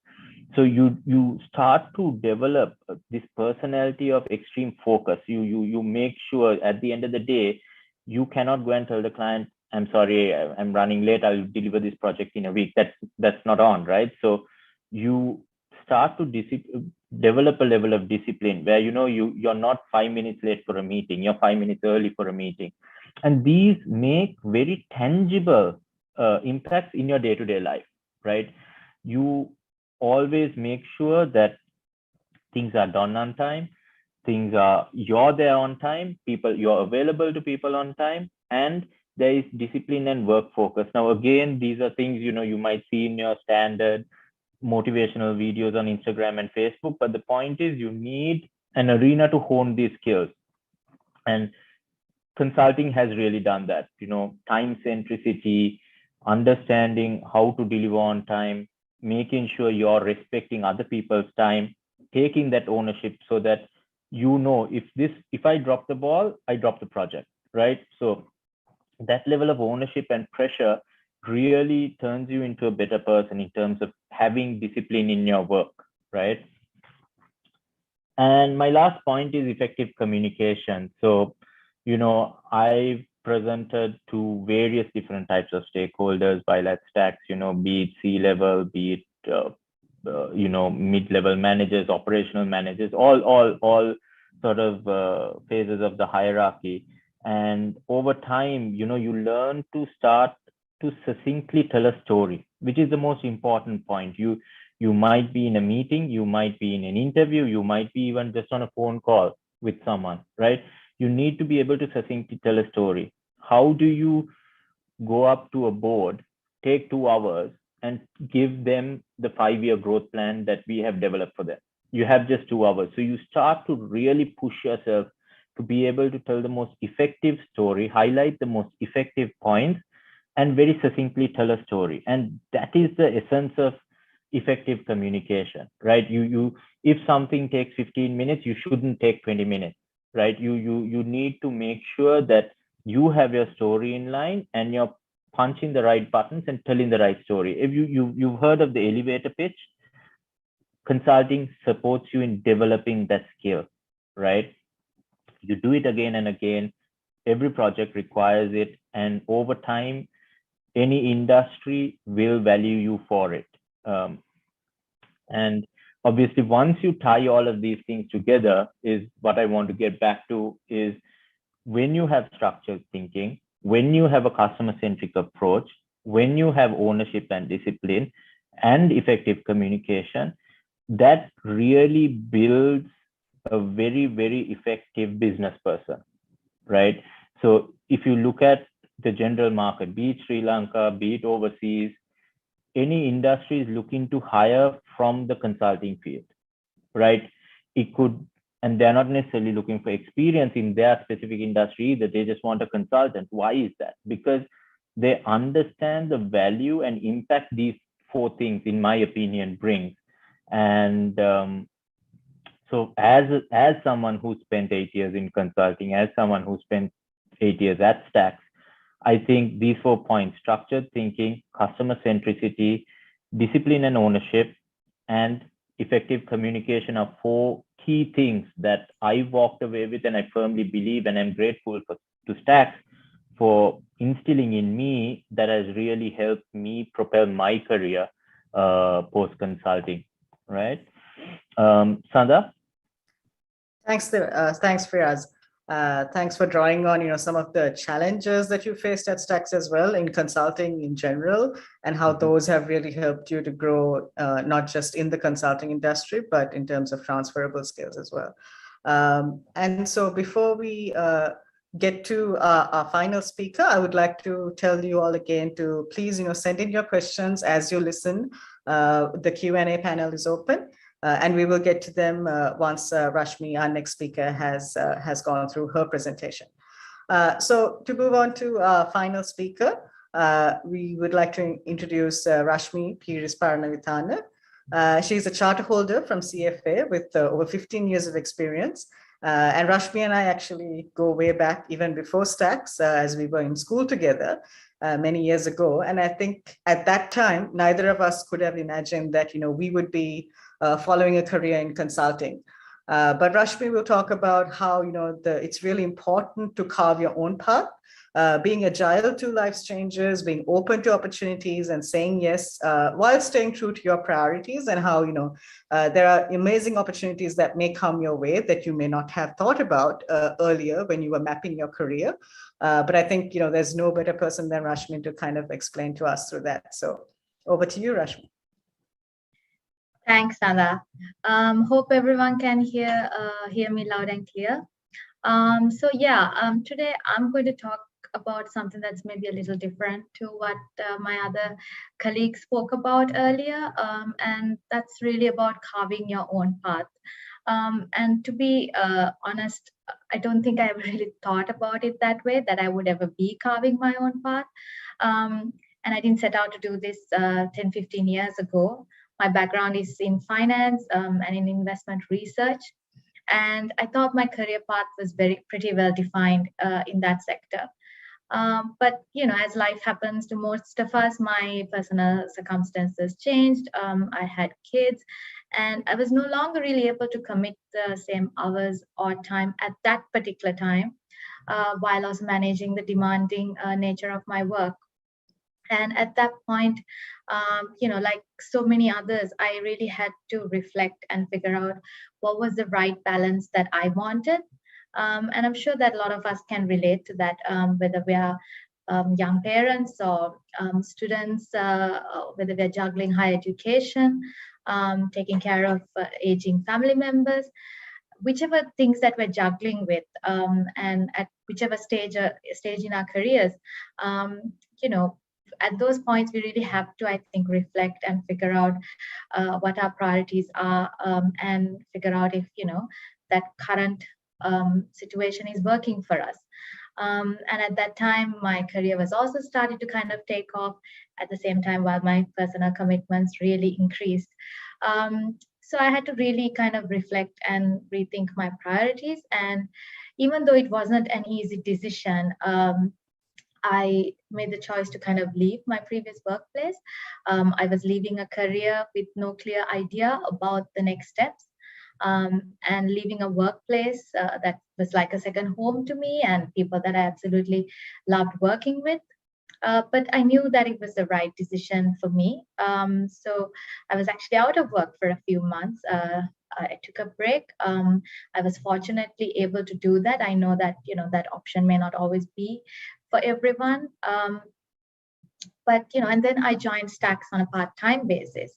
So you start to develop this personality of extreme focus. You make sure at the end of the day, you cannot go and tell the client, I'm sorry, I'm running late, I'll deliver this project in a week. That's not on, right? So you start to develop a level of discipline where you're not 5 minutes late for a meeting, you're 5 minutes early for a meeting. And these make very tangible impacts in your day-to-day life, right? You always make sure that things are done on time, you're there on time, you're available to people on time, and there is discipline and work focus. Now, again, these are things, you might see in your standard motivational videos on Instagram and Facebook, but the point is you need an arena to hone these skills. And consulting has really done that, time centricity, understanding how to deliver on time, making sure you're respecting other people's time, taking that ownership so that, if I drop the ball, I drop the project, right? So that level of ownership and pressure really turns you into a better person in terms of having discipline in your work, right? And my last point is effective communication. So, I've presented to various different types of stakeholders while at Stax, be it C-level, be it, mid-level managers, operational managers, all sort of phases of the hierarchy. And over time, you learn to start to succinctly tell a story, which is the most important point. You might be in a meeting, you might be in an interview, you might be even just on a phone call with someone, right? You need to be able to succinctly tell a story. How do you go up to a board, take 2 hours, and give them the 5-year growth plan that we have developed for them? You have just 2 hours. So you start to really push yourself to be able to tell the most effective story, highlight the most effective points, and very succinctly tell a story. And that is the essence of effective communication, right? If something takes 15 minutes, you shouldn't take 20 minutes, right? You need to make sure that you have your story in line and you're punching the right buttons and telling the right story. If you've heard of the elevator pitch, consulting supports you in developing that skill, right? You do it again and again. Every project requires it, and over time, any industry will value you for it. And obviously, once you tie all of these things together, is what I want to get back to, is when you have structured thinking, when you have a customer-centric approach, when you have ownership and discipline and effective communication, that really builds a very, very effective business person, right? So if you look at the general market, be it Sri Lanka, be it overseas, any industry is looking to hire from the consulting field, right? It could, and they're not necessarily looking for experience in their specific industry either. They just want a consultant. Why is that? Because they understand the value and impact these 4 things, in my opinion, bring. And so as someone who spent 8 years in consulting, as someone who spent 8 years at Stax, I think these 4 points, structured thinking, customer centricity, discipline and ownership, and effective communication are 4 key things that I walked away with, and I firmly believe, and I'm grateful to Stax for instilling in me, that has really helped me propel my career post consulting, right? Sandha? Thanks, Firaz. Thanks for drawing on, some of the challenges that you faced at Stax as well in consulting in general, and how those have really helped you to grow, not just in the consulting industry, but in terms of transferable skills as well. And so before we get to our final speaker, I would like to tell you all again to please, send in your questions as you listen. The Q&A panel is open. And we will get to them once Rashmi, our next speaker, has gone through her presentation. So to move on to our final speaker, we would like to introduce Rashmi Pirisparanavithana. She's a charter holder from CFA with over 15 years of experience. And Rashmi and I actually go way back even before Stax, as we were in school together many years ago. And I think at that time, neither of us could have imagined that, we would be following a career in consulting. But Rashmi will talk about how, it's really important to carve your own path, being agile to life's changes, being open to opportunities and saying yes, while staying true to your priorities, and how, there are amazing opportunities that may come your way that you may not have thought about earlier when you were mapping your career. But I think, there's no better person than Rashmi to kind of explain to us through that. So over to you, Rashmi. Thanks, Nada. Hope everyone can hear me loud and clear. Today I'm going to talk about something that's maybe a little different to what my other colleagues spoke about earlier, and that's really about carving your own path. And to be honest, I don't think I ever really thought about it that way, that I would ever be carving my own path. And I didn't set out to do this 10, 15 years ago. My background is in finance and in investment research. And I thought my career path was pretty well defined in that sector. But, as life happens to most of us, my personal circumstances changed. I had kids, and I was no longer really able to commit the same hours or time at that particular time, while I was managing the demanding nature of my work. And at that point, like so many others, I really had to reflect and figure out what was the right balance that I wanted. And I'm sure that a lot of us can relate to that, whether we are young parents or students, whether we're juggling higher education, taking care of aging family members, whichever things that we're juggling with, and at whichever stage in our careers, at those points, we really have to, I think, reflect and figure out what our priorities are, and figure out if, that current situation is working for us. And at that time, my career was also starting to kind of take off at the same time while my personal commitments really increased. So I had to really kind of reflect and rethink my priorities. And even though it wasn't an easy decision, I made the choice to kind of leave my previous workplace. I was leaving a career with no clear idea about the next steps, and leaving a workplace that was like a second home to me and people that I absolutely loved working with. But I knew that it was the right decision for me. So I was actually out of work for a few months. I took a break. I was fortunately able to do that. I know that, that option may not always be for everyone. But, and then I joined Stax on a part-time basis.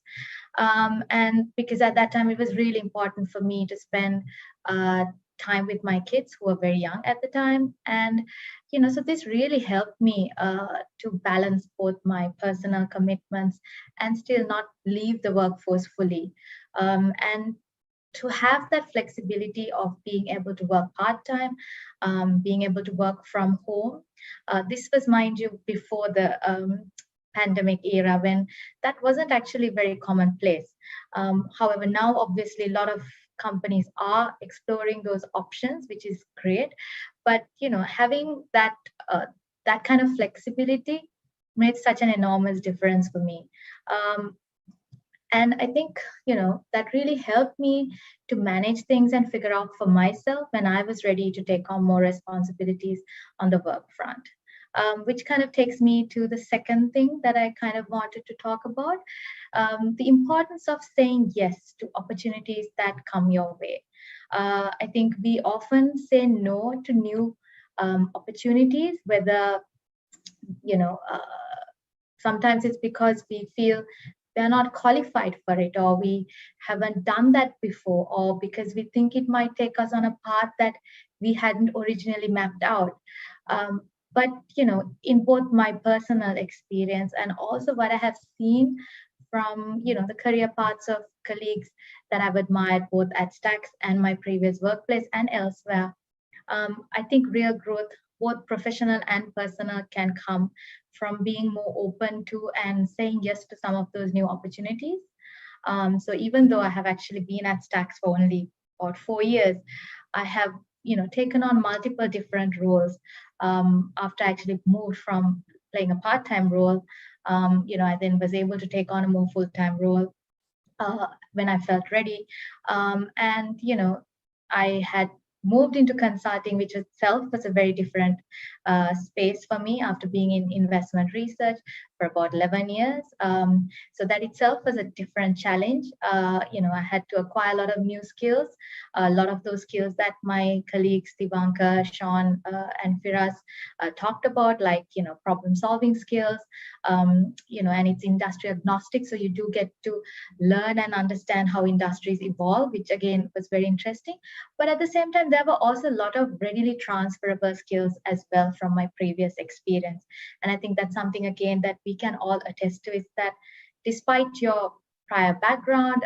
And because at that time, it was really important for me to spend time with my kids who were very young at the time. And, so this really helped me to balance both my personal commitments and still not leave the workforce fully. And to have that flexibility of being able to work part-time, being able to work from home. This was, mind you, before the pandemic era, when that wasn't actually very commonplace. However, now obviously a lot of companies are exploring those options, which is great. But having that kind of flexibility made such an enormous difference for me. And I think, that really helped me to manage things and figure out for myself when I was ready to take on more responsibilities on the work front. which kind of takes me to the second thing that I kind of wanted to talk about, the importance of saying yes to opportunities that come your way. I think we often say no to new opportunities, whether, sometimes it's because we feel they're not qualified for it, or we haven't done that before, or because we think it might take us on a path that we hadn't originally mapped out. But in both my personal experience and also what I have seen from the career paths of colleagues that I've admired both at Stax and my previous workplace and elsewhere, I think real growth, both professional and personal, can come from being more open to and saying yes to some of those new opportunities. So even though I have actually been at Stax for only about 4 years, I have taken on multiple different roles. After I actually moved from playing a part-time role, I then was able to take on a more full-time role when I felt ready. And I had moved into consulting, which itself was a very different space for me after being in investment research for about 11 years. So that itself was a different challenge. I had to acquire a lot of new skills, a lot of those skills that my colleagues, Divanka, Sean, and Firas talked about, like, problem solving skills, and it's industry agnostic. So you do get to learn and understand how industries evolve, which again was very interesting. But at the same time, there were also a lot of readily transferable skills as well from my previous experience. And I think that's something, again, that we can all attest to, is that despite your prior background,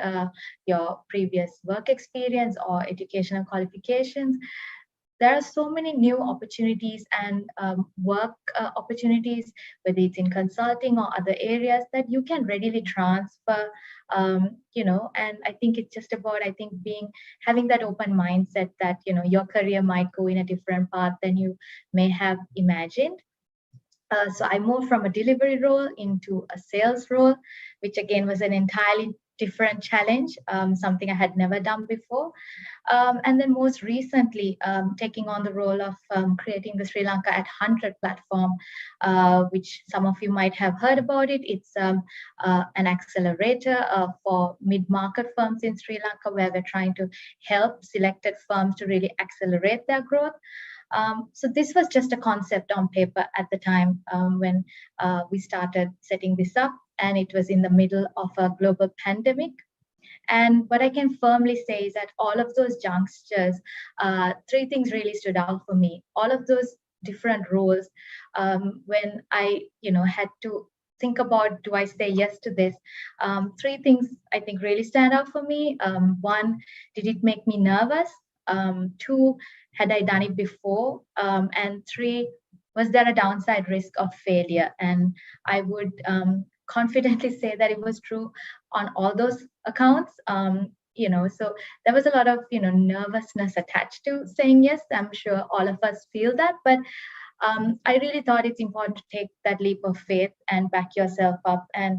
your previous work experience or educational qualifications, there are so many new opportunities and work opportunities, whether it's in consulting or other areas, that you can readily transfer. And I think it's just about, having that open mindset that your career might go in a different path than you may have imagined. So I moved from a delivery role into a sales role, which again was an entirely different challenge, something I had never done before. And then most recently, taking on the role of creating the Sri Lanka at 100 platform, which some of you might have heard about it. It's an accelerator for mid-market firms in Sri Lanka, where we're trying to help selected firms to really accelerate their growth. So this was just a concept on paper at the time when we started setting this up, and it was in the middle of a global pandemic. And what I can firmly say is that all of those junctures, 3 things really stood out for me. All of those different roles, when I had to think about, do I say yes to this? 3 things I think really stand out for me. 1, did it make me nervous? 2, had I done it before? And 3, was there a downside risk of failure? And I would confidently say that it was true on all those accounts. So there was a lot of nervousness attached to saying yes. I'm sure all of us feel that, but I really thought it's important to take that leap of faith and back yourself up and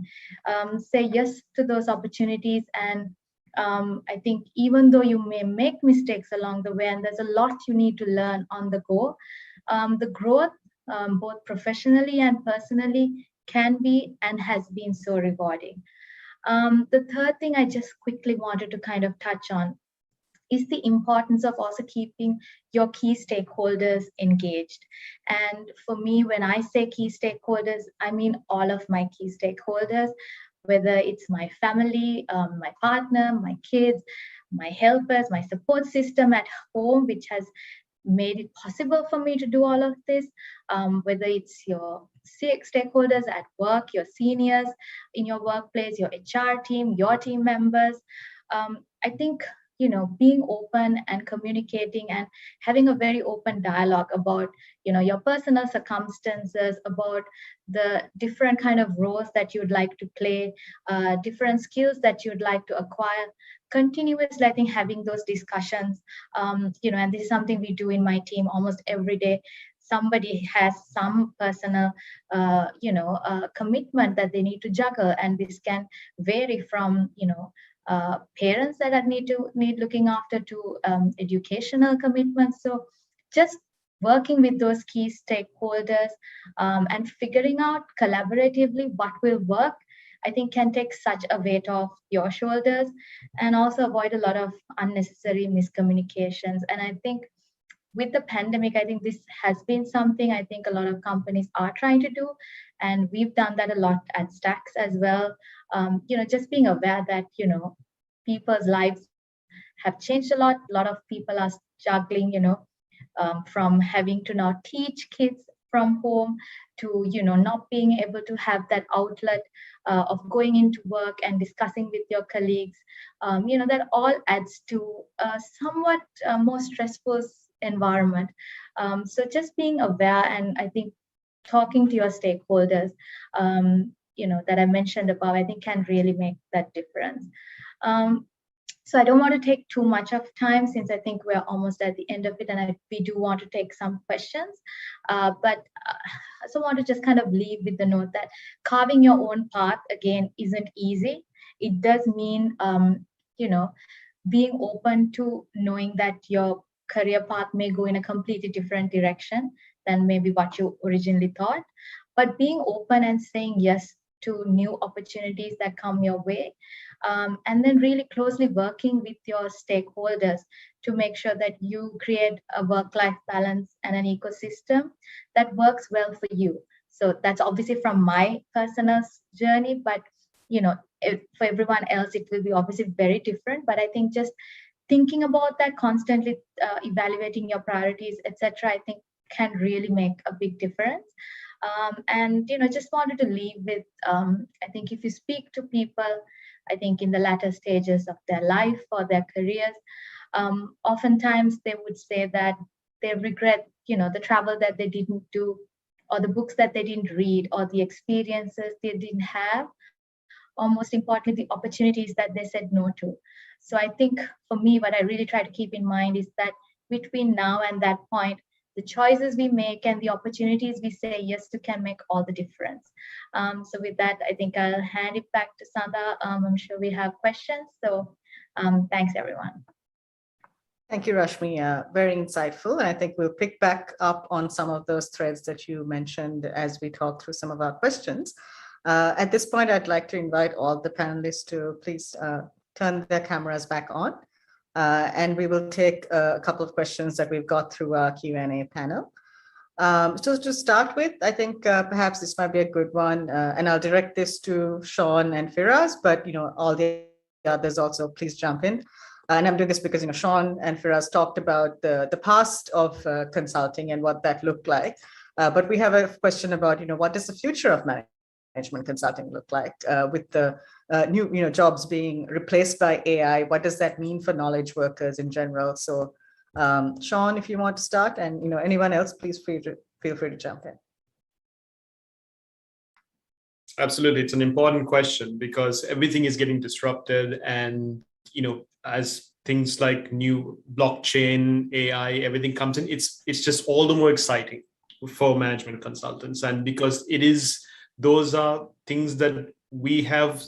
say yes to those opportunities. And I think even though you may make mistakes along the way, and there's a lot you need to learn on the go, the growth, both professionally and personally, can be and has been so rewarding. The third thing I just quickly wanted to kind of touch on is the importance of also keeping your key stakeholders engaged. And for me, when I say key stakeholders, I mean all of my key stakeholders, whether it's my family, my partner, my kids, my helpers, my support system at home, which has made it possible for me to do all of this, whether it's your stakeholders at work, your seniors in your workplace, your HR team, your team members. I think being open and communicating and having a very open dialogue about your personal circumstances, about the different kind of roles that you'd like to play, different skills that you'd like to acquire, continuously, I think, having those discussions, and this is something we do in my team almost every day. Somebody has some personal commitment that they need to juggle, and this can vary from parents that need looking after to educational commitments. So just working with those key stakeholders and figuring out collaboratively what will work, I think can take such a weight off your shoulders and also avoid a lot of unnecessary miscommunications. And I think with the pandemic, I think this has been something I think a lot of companies are trying to do. And we've done that a lot at Stax as well. Just being aware that, people's lives have changed a lot. A lot of people are juggling, from having to now teach kids from home to not being able to have that outlet of going into work and discussing with your colleagues. That all adds to a somewhat more stressful environment. So just being aware, and I think talking to your stakeholders, that I mentioned above, I think can really make that difference. So I don't want to take too much of time since I think we're almost at the end of it, and we do want to take some questions. But I also want to just kind of leave with the note that carving your own path, again, isn't easy. It does mean, being open to knowing that your career path may go in a completely different direction than maybe what you originally thought. But being open and saying yes to new opportunities that come your way, and then really closely working with your stakeholders to make sure that you create a work-life balance and an ecosystem that works well for you. So that's obviously from my personal journey, but for everyone else, it will be obviously very different. But I think just thinking about that, constantly evaluating your priorities, etc., I think can really make a big difference. And just wanted to leave with, I think if you speak to people, I think in the latter stages of their life or their careers, oftentimes they would say that they regret, the travel that they didn't do, or the books that they didn't read, or the experiences they didn't have, or most importantly, the opportunities that they said no to. So I think for me, what I really try to keep in mind is that between now and that point, the choices we make and the opportunities we say yes to can make all the difference. So with that, I think I'll hand it back to Sandha. I'm sure we have questions. So thanks, everyone. Thank you, Rashmi. Very insightful. And I think we'll pick back up on some of those threads that you mentioned as we talk through some of our questions. At this point, I'd like to invite all the panelists to please turn their cameras back on. And we will take a couple of questions that we've got through our Q&A panel. So to start with, I think perhaps this might be a good one, and I'll direct this to Sean and Firas, but all the others also please jump in. And I'm doing this because Sean and Firas talked about the past of consulting and what that looked like. But we have a question about what does the future of management consulting look like with the new jobs being replaced by AI? What does that mean for knowledge workers in general? So Sean, if you want to start, and anyone else, please feel free to jump in. Absolutely, it's an important question because everything is getting disrupted, and as things like new blockchain, AI, everything comes in, it's just all the more exciting for management consultants. And because those are things that we have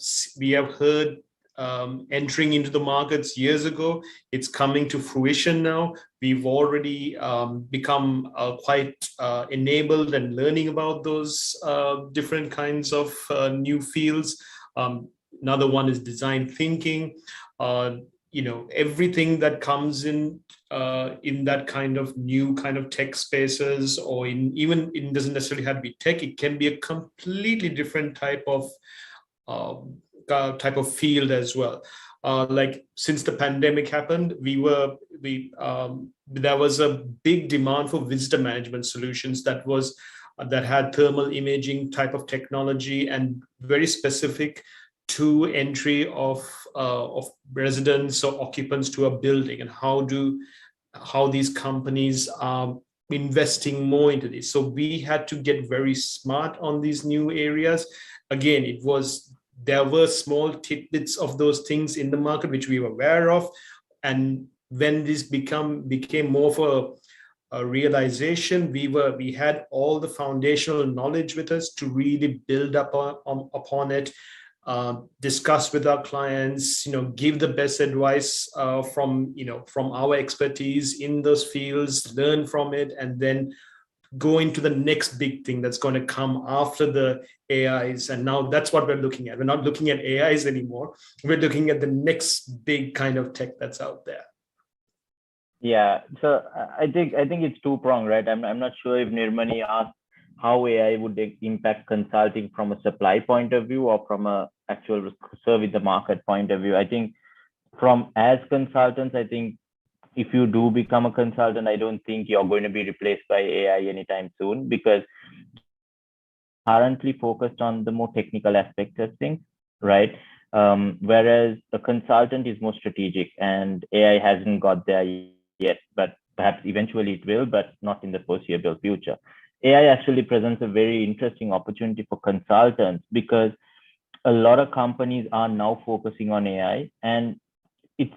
heard entering into the markets years ago. It's coming to fruition now. We've already become quite enabled and learning about those different kinds of new fields. Another one is design thinking. Everything that comes in that kind of new kind of tech spaces, or even it doesn't necessarily have to be tech. It can be a completely different type of field as well. Like since the pandemic happened, there was a big demand for visitor management solutions that had thermal imaging type of technology and very specific to entry of residents or occupants to a building, and how these companies are investing more into this. So we had to get very smart on these new areas. Again, there were small tidbits of those things in the market which we were aware of, and when this became more of a realization, we had all the foundational knowledge with us to really build up upon it. discuss with our clients, give the best advice from our expertise in those fields, learn from it, and then go into the next big thing that's going to come after the AIs. And now that's what we're looking at. We're not looking at AIs anymore. We're looking at the next big kind of tech that's out there. Yeah, so I think it's two-pronged, right? I'm not sure if Nirmani asked how AI would impact consulting from a supply point of view or from a actual service the market point of view. I think from as consultants, I think if you do become a consultant, I don't think you're going to be replaced by AI anytime soon, because currently focused on the more technical aspects of things, right? Whereas a consultant is more strategic, and AI hasn't got there yet, but perhaps eventually it will, but not in the foreseeable future. AI actually presents a very interesting opportunity for consultants, because a lot of companies are now focusing on AI, and it's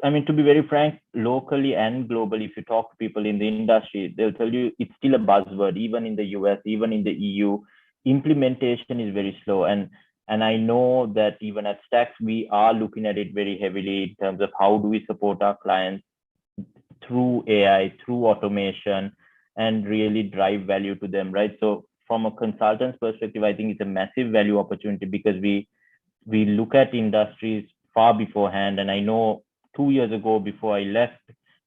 I mean, to be very frank, locally and globally, if you talk to people in the industry, they'll tell you it's still a buzzword. Even in the US, even in the EU, implementation is very slow. And I know that even at Stax, we are looking at it very heavily in terms of how do we support our clients through AI, through automation, and really drive value to them, right? So from a consultant's perspective, I think it's a massive value opportunity, because we look at industries far beforehand. And I know 2 years ago, before I left,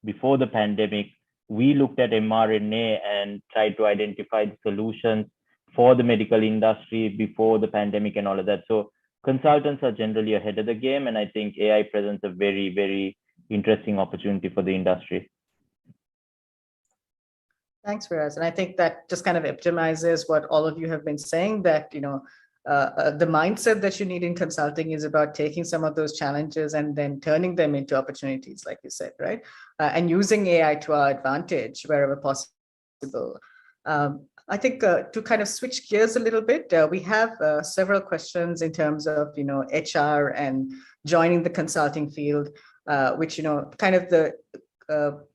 before the pandemic, we looked at mRNA and tried to identify the solutions for the medical industry before the pandemic and all of that. So consultants are generally ahead of the game, and I think AI presents a very, very interesting opportunity for the industry. Thanks, Firas. And I think that just kind of epitomizes what all of you have been saying, that the mindset that you need in consulting is about taking some of those challenges and then turning them into opportunities, like you said, right? And using AI to our advantage wherever possible. I think to kind of switch gears a little bit, we have several questions in terms of HR and joining the consulting field, which kind of the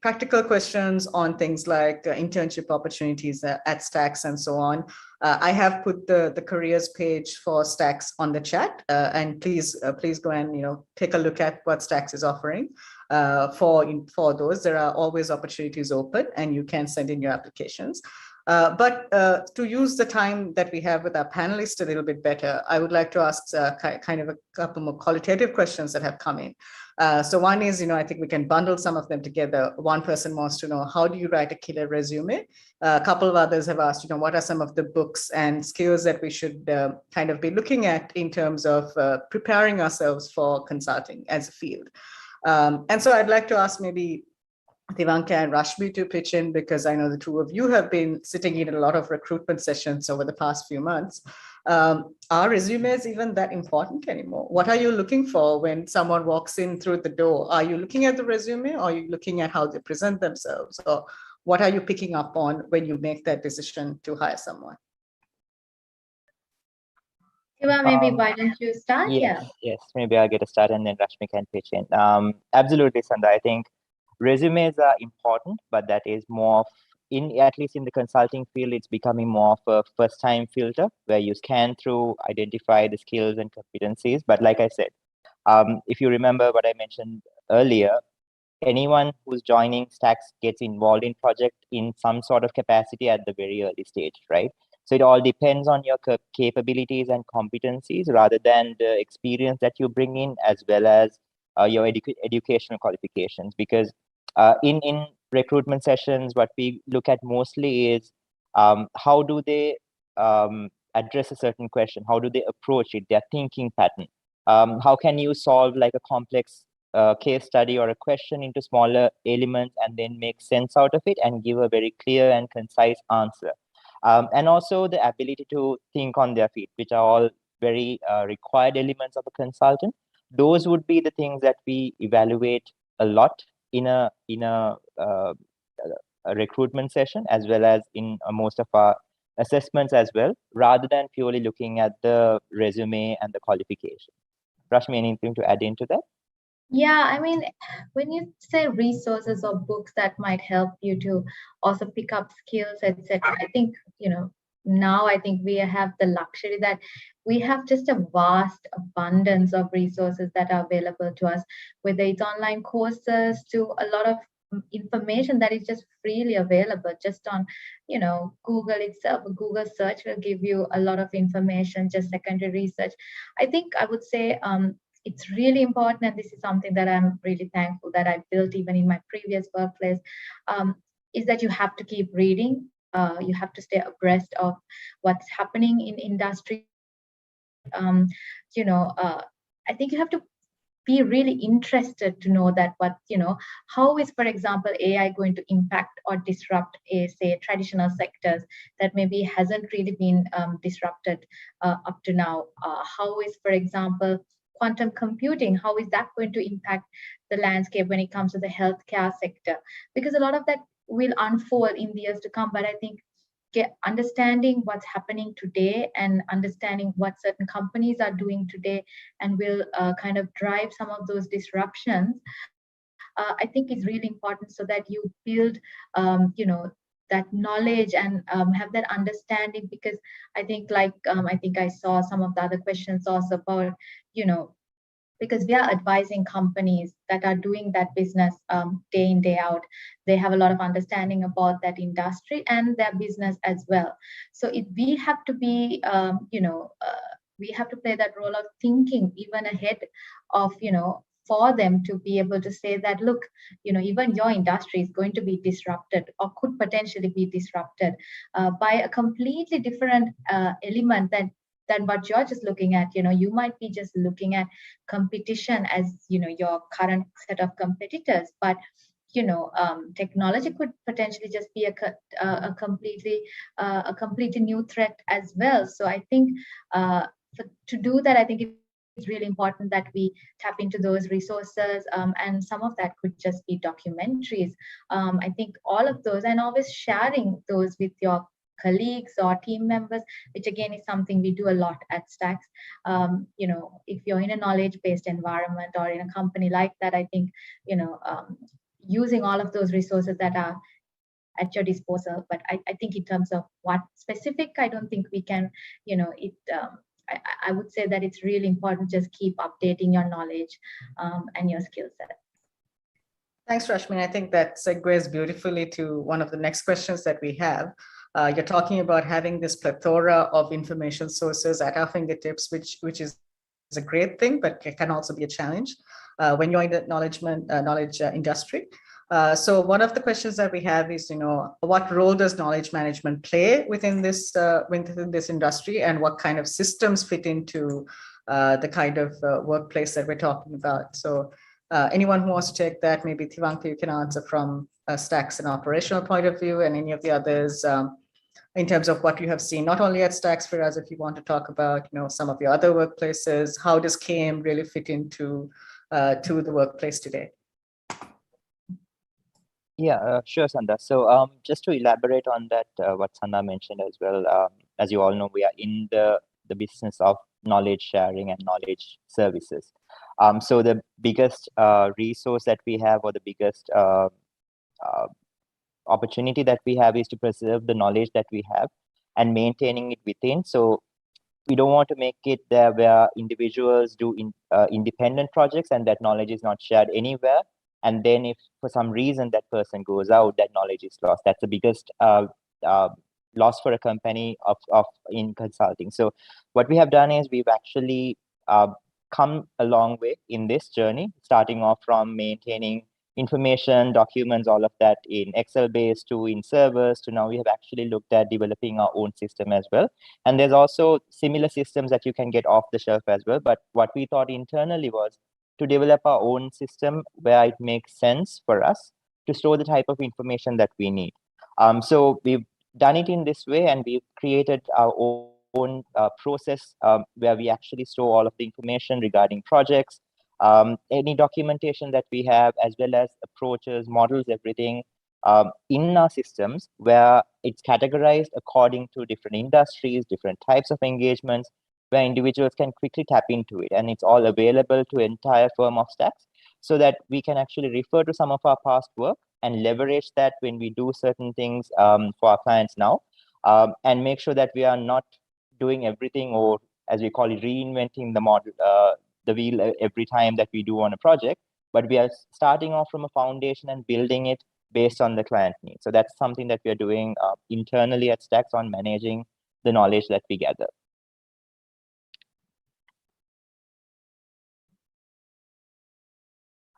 practical questions on things like internship opportunities at Stax and so on. I have put the careers page for Stax on the chat, and please go and take a look at what Stax is offering. For those, there are always opportunities open, and you can send in your applications. But to use the time that we have with our panelists a little bit better, I would like to ask kind of a couple more qualitative questions that have come in. So one is, I think we can bundle some of them together. One person wants to know, how do you write a killer resume? A couple of others have asked, what are some of the books and skills that we should kind of be looking at in terms of preparing ourselves for consulting as a field? And so I'd like to ask maybe Divanka and Rashmi to pitch in, because I know the two of you have been sitting in a lot of recruitment sessions over the past few months. Are resumes even that important anymore? What are you looking for when someone walks in through the door? Are you looking at the resume, or are you looking at how they present themselves? Or what are you picking up on when you make that decision to hire someone? Siva, maybe why don't you start? Yes, maybe I'll get a start and then Rashmi can pitch in. Absolutely, Sandha. I think resumes are important, but that is more of, at least in the consulting field, it's becoming more of a first-time filter where you scan through, identify the skills and competencies. But like I said, if you remember what I mentioned earlier, anyone who's joining Stax gets involved in project in some sort of capacity at the very early stage, right? So it all depends on your capabilities and competencies rather than the experience that you bring in, as well as your educational qualifications. Because in recruitment sessions, what we look at mostly is how do they address a certain question? How do they approach it? Their thinking pattern. How can you solve like a complex case study or a question into smaller elements and then make sense out of it and give a very clear and concise answer? And also the ability to think on their feet, which are all very required elements of a consultant. Those would be the things that we evaluate a lot in a recruitment session, as well as in most of our assessments as well, rather than purely looking at the resume and the qualification. Rashmi, anything to add into that? Yeah, I mean, when you say resources or books that might help you to also pick up skills, etc., I think, now I think we have the luxury that we have just a vast abundance of resources that are available to us, whether it's online courses to a lot of information that is just freely available just on, Google itself. Google search will give you a lot of information, just secondary research. I think I would say it's really important, and this is something that I'm really thankful that I built even in my previous workplace, is that you have to keep reading. You have to stay abreast of what's happening in industry. I think you have to be really interested to know that how is, for example, AI going to impact or disrupt say traditional sectors that maybe hasn't really been disrupted up to now. How is, for example, quantum computing, how is that going to impact the landscape when it comes to the healthcare sector? Because a lot of that will unfold in the years to come, but I think understanding what's happening today and understanding what certain companies are doing today and will kind of drive some of those disruptions, I think is really important, so that you build that knowledge and have that understanding. Because I think I saw some of the other questions also about because we are advising companies that are doing that business day in, day out. They have a lot of understanding about that industry and their business as well. So we have to be, we have to play that role of thinking even ahead of, for them to be able to say that, look, even your industry is going to be disrupted or could potentially be disrupted by a completely different element than what you're just looking at. You might be just looking at competition as your current set of competitors, but technology could potentially just be a completely new threat as well. So I think to do that, I think it's really important that we tap into those resources, and some of that could just be documentaries. I think all of those, and always sharing those with your colleagues or team members, which again is something we do a lot at Stax. If you're in a knowledge-based environment or in a company like that, I think using all of those resources that are at your disposal. But I think in terms of what specific, I don't think we can, I would say that it's really important, just keep updating your knowledge and your skill set. Thanks, Rashmi. I think that segues beautifully to one of the next questions that we have. You're talking about having this plethora of information sources at our fingertips, which is a great thing, but it can also be a challenge when you're in the knowledge industry. So one of the questions that we have is, what role does knowledge management play within this industry, and what kind of systems fit into the kind of workplace that we're talking about? So anyone who wants to take that, maybe Tivanka, you can answer from Stax and operational point of view, and any of the others in terms of what you have seen, not only at Stax, Firaz, if you want to talk about some of your other workplaces. How does KM really fit into to the workplace today? Yeah, sure, Sandha. So just to elaborate on that, what Sandha mentioned as well, as you all know, we are in the business of knowledge sharing and knowledge services. So the biggest resource that we have, or the biggest opportunity that we have, is to preserve the knowledge that we have and maintaining it within. So we don't want to make it there where individuals do independent projects and that knowledge is not shared anywhere. And then if for some reason that person goes out, that knowledge is lost. That's the biggest loss for a company in consulting. So what we have done is we've actually come a long way in this journey, starting off from maintaining information, documents, all of that in Excel-based, to in servers, to now we have actually looked at developing our own system as well. And there's also similar systems that you can get off the shelf as well. But what we thought internally was to develop our own system where it makes sense for us to store the type of information that we need. So we've done it in this way, and we've created our own process where we actually store all of the information regarding projects, any documentation that we have, as well as approaches, models, everything in our systems, where it's categorized according to different industries, different types of engagements, where individuals can quickly tap into it. And it's all available to entire firm of Stax, so that we can actually refer to some of our past work and leverage that when we do certain things for our clients now. and make sure that we are not doing everything, or as we call it, reinventing the model, the wheel every time that we do on a project, but we are starting off from a foundation and building it based on the client needs. So that's something that we are doing internally at Stax on managing the knowledge that we gather.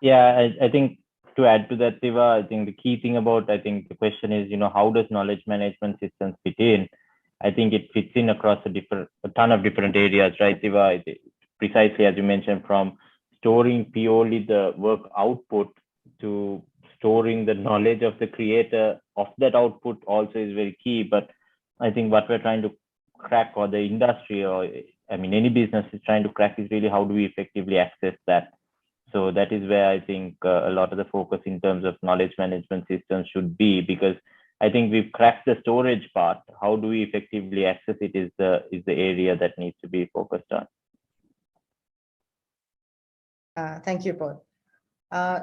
Yeah, I think to add to that, Siva, I think the key thing about, I think the question is, how does knowledge management systems fit in? I think it fits in across a ton of different areas, right, Siva? Precisely as you mentioned, from storing purely the work output to storing the knowledge of the creator of that output also is very key. But I think what we're trying to crack, or the industry, or I mean, any business is trying to crack, is really how do we effectively access that? So that is where I think a lot of the focus in terms of knowledge management systems should be, because I think we've cracked the storage part. How do we effectively access it is the area that needs to be focused on. Thank you, Paul.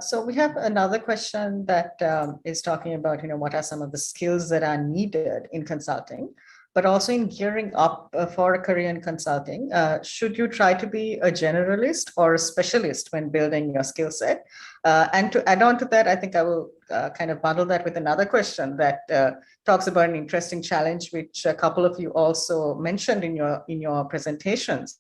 So we have another question that is talking about, what are some of the skills that are needed in consulting, but also in gearing up for a career in consulting. Should you try to be a generalist or a specialist when building your skill set? And to add on to that, I think I will kind of bundle that with another question that talks about an interesting challenge, which a couple of you also mentioned in your presentations.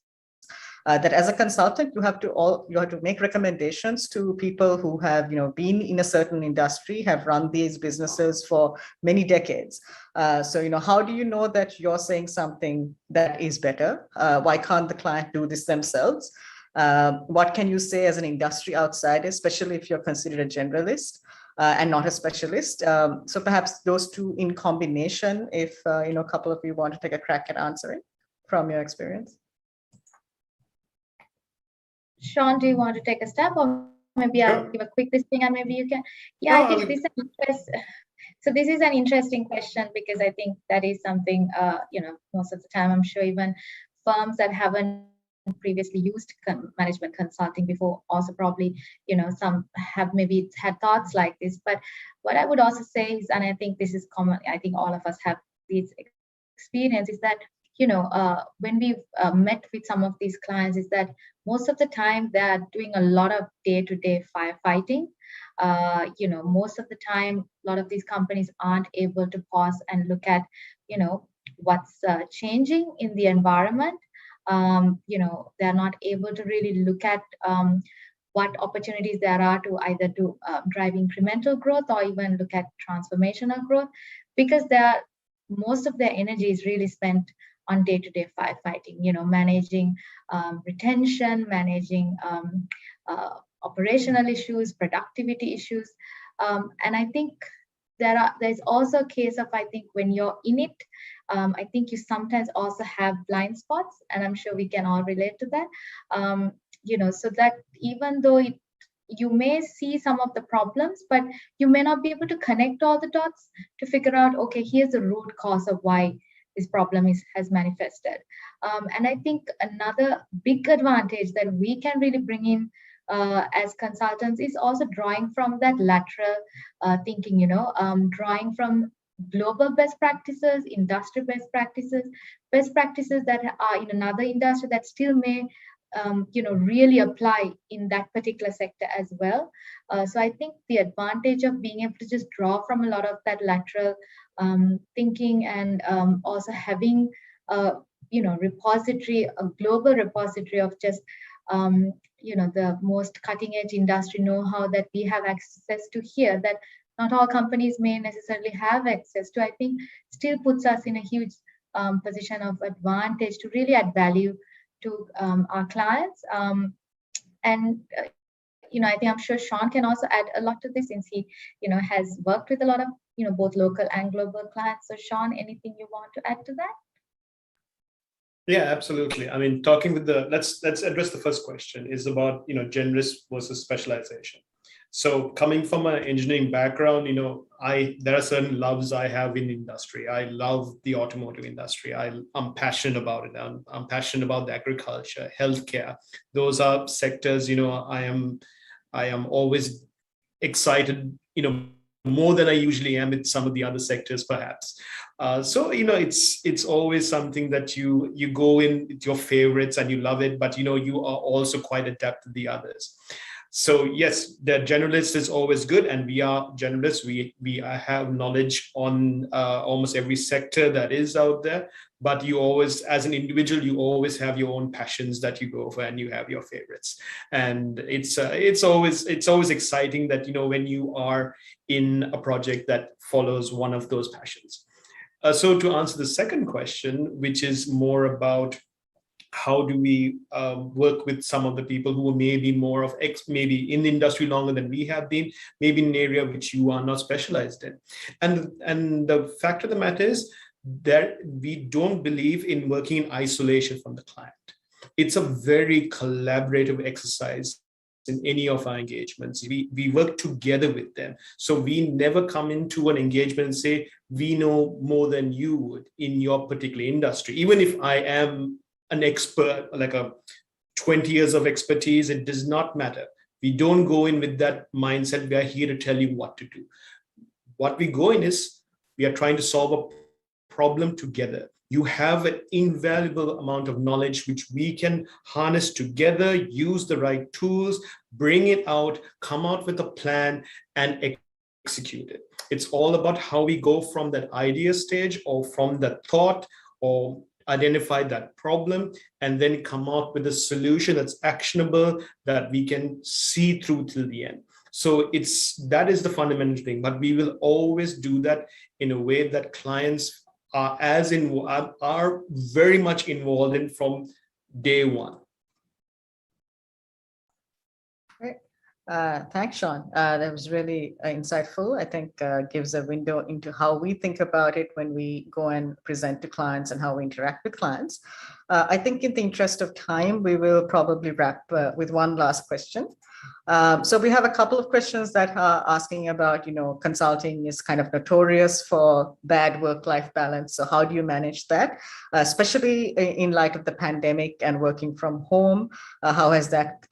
That as a consultant, you have to make recommendations to people who have been in a certain industry, have run these businesses for many decades. So how do you know that you're saying something that is better? Why can't the client do this themselves? What can you say as an industry outsider, especially if you're considered a generalist and not a specialist? So perhaps those two in combination, if a couple of you want to take a crack at answering from your experience. Sean, do you want to take a step, or maybe I'll give a quick listing and maybe you can? Yeah, I think this is an interesting question, because I think that is something, most of the time, I'm sure even firms that haven't previously used management consulting before also probably, some have maybe had thoughts like this. But what I would also say is, and I think this is common, I think all of us have this experience, is that when we've met with some of these clients, is that most of the time they're doing a lot of day-to-day firefighting. Most of the time, a lot of these companies aren't able to pause and look at, what's changing in the environment. They're not able to really look at what opportunities there are to either do drive incremental growth or even look at transformational growth, because most of their energy is really spent on day-to-day firefighting, managing retention, managing operational issues, productivity issues. And I think there's also a case of, I think when you're in it, I think you sometimes also have blind spots, and I'm sure we can all relate to that. So that even though you may see some of the problems, but you may not be able to connect all the dots to figure out, okay, here's the root cause of why this problem has manifested. And I think another big advantage that we can really bring in as consultants is also drawing from that lateral thinking, drawing from global best practices, industry best practices that are in another industry that still may really apply in that particular sector as well. So I think the advantage of being able to just draw from a lot of that lateral thinking, and also having a repository, a global repository of just the most cutting edge industry know-how that we have access to here, that not all companies may necessarily have access to, I think still puts us in a huge position of advantage to really add value to our clients. I think I'm sure Sean can also add a lot to this, since he has worked with a lot of both local and global clients. So Sean, anything you want to add to that? Yeah, absolutely. I mean, talking with let's address the first question, is about generalist versus specialization. So coming from an engineering background, there are certain loves I have in industry. I love the automotive industry. I'm passionate about it. I'm passionate about the agriculture, healthcare. Those are sectors, I am always excited, more than I usually am in some of the other sectors, perhaps. So it's always something that you go in with your favorites and you love it, but you are also quite adept to the others. So yes, the generalist is always good, and we are generalists. We have knowledge on almost every sector that is out there. But you always, as an individual, you always have your own passions that you go for, and you have your favorites. And it's always exciting that when you are in a project that follows one of those passions. So to answer the second question, which is more about how do we work with some of the people who may be more of maybe in the industry longer than we have been, maybe in an area which you are not specialized in. And the fact of the matter is that we don't believe in working in isolation from the client. It's a very collaborative exercise in any of our engagements. We work together with them. So we never come into an engagement and say, we know more than you would in your particular industry. Even if I am an expert, like a 20 years of expertise, it does not matter. We don't go in with that mindset. We are here to tell you what to do. What we go in is, we are trying to solve a problem together. You have an invaluable amount of knowledge which we can harness together, use the right tools, bring it out, come out with a plan and execute it. It's all about how we go from that idea stage or from that thought or identify that problem and then come out with a solution that's actionable, that we can see through till the end. So that is the fundamental thing, but we will always do that in a way that clients are very much involved in from day one. Great. Thanks, Sean. That was really insightful. I think gives a window into how we think about it when we go and present to clients and how we interact with clients. I think in the interest of time, we will probably wrap with one last question. So we have a couple of questions that are asking about, consulting is kind of notorious for bad work-life balance. So how do you manage that, especially in light of the pandemic and working from home? How has that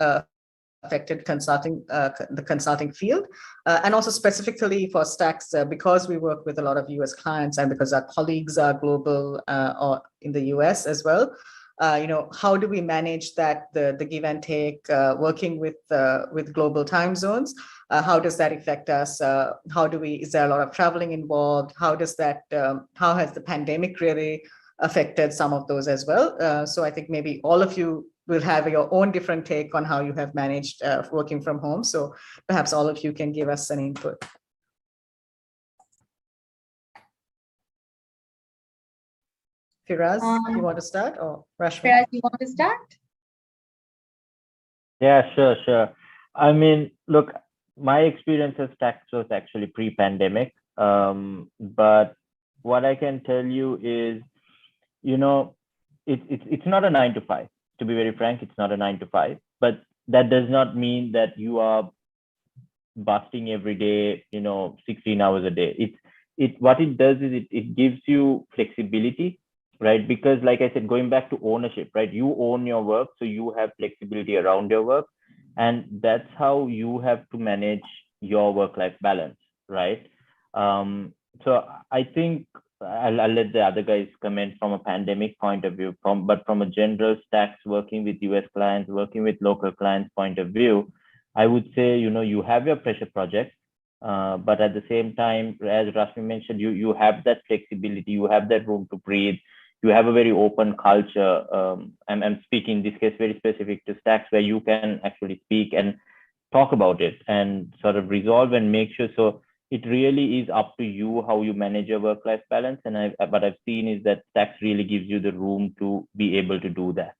affected the consulting field? And also specifically for Stax, because we work with a lot of US clients and because our colleagues are global or in the US as well, how do we manage that, the give and take, working with global time zones? How does that affect us? Is there a lot of traveling involved? How has the pandemic really affected some of those as well? So I think maybe all of you will have your own different take on how you have managed working from home. So perhaps all of you can give us an input. Firaz, you want to start, or Rashmi? Firaz, you want to start? Yeah, sure. I mean, look, my experience as Stax was actually pre-pandemic. But what I can tell you is, it's not a 9 to 5. To be very frank, it's not a 9 to 5. But that does not mean that you are busting every day, 16 hours a day. What it does is it gives you flexibility, right? Because like I said, going back to ownership, right? You own your work, so you have flexibility around your work. And that's how you have to manage your work-life balance, right? So I think I'll let the other guys comment from a pandemic point of view, but from a general Stax working with US clients, working with local clients point of view, I would say, you have your pressure projects, but at the same time, as Rashmi mentioned, you have that flexibility, you have that room to breathe, you have a very open culture. I'm speaking in this case very specific to Stax, where you can actually speak and talk about it and sort of resolve and make sure. So it really is up to you how you manage your work-life balance. And what I've seen is that Stax really gives you the room to be able to do that.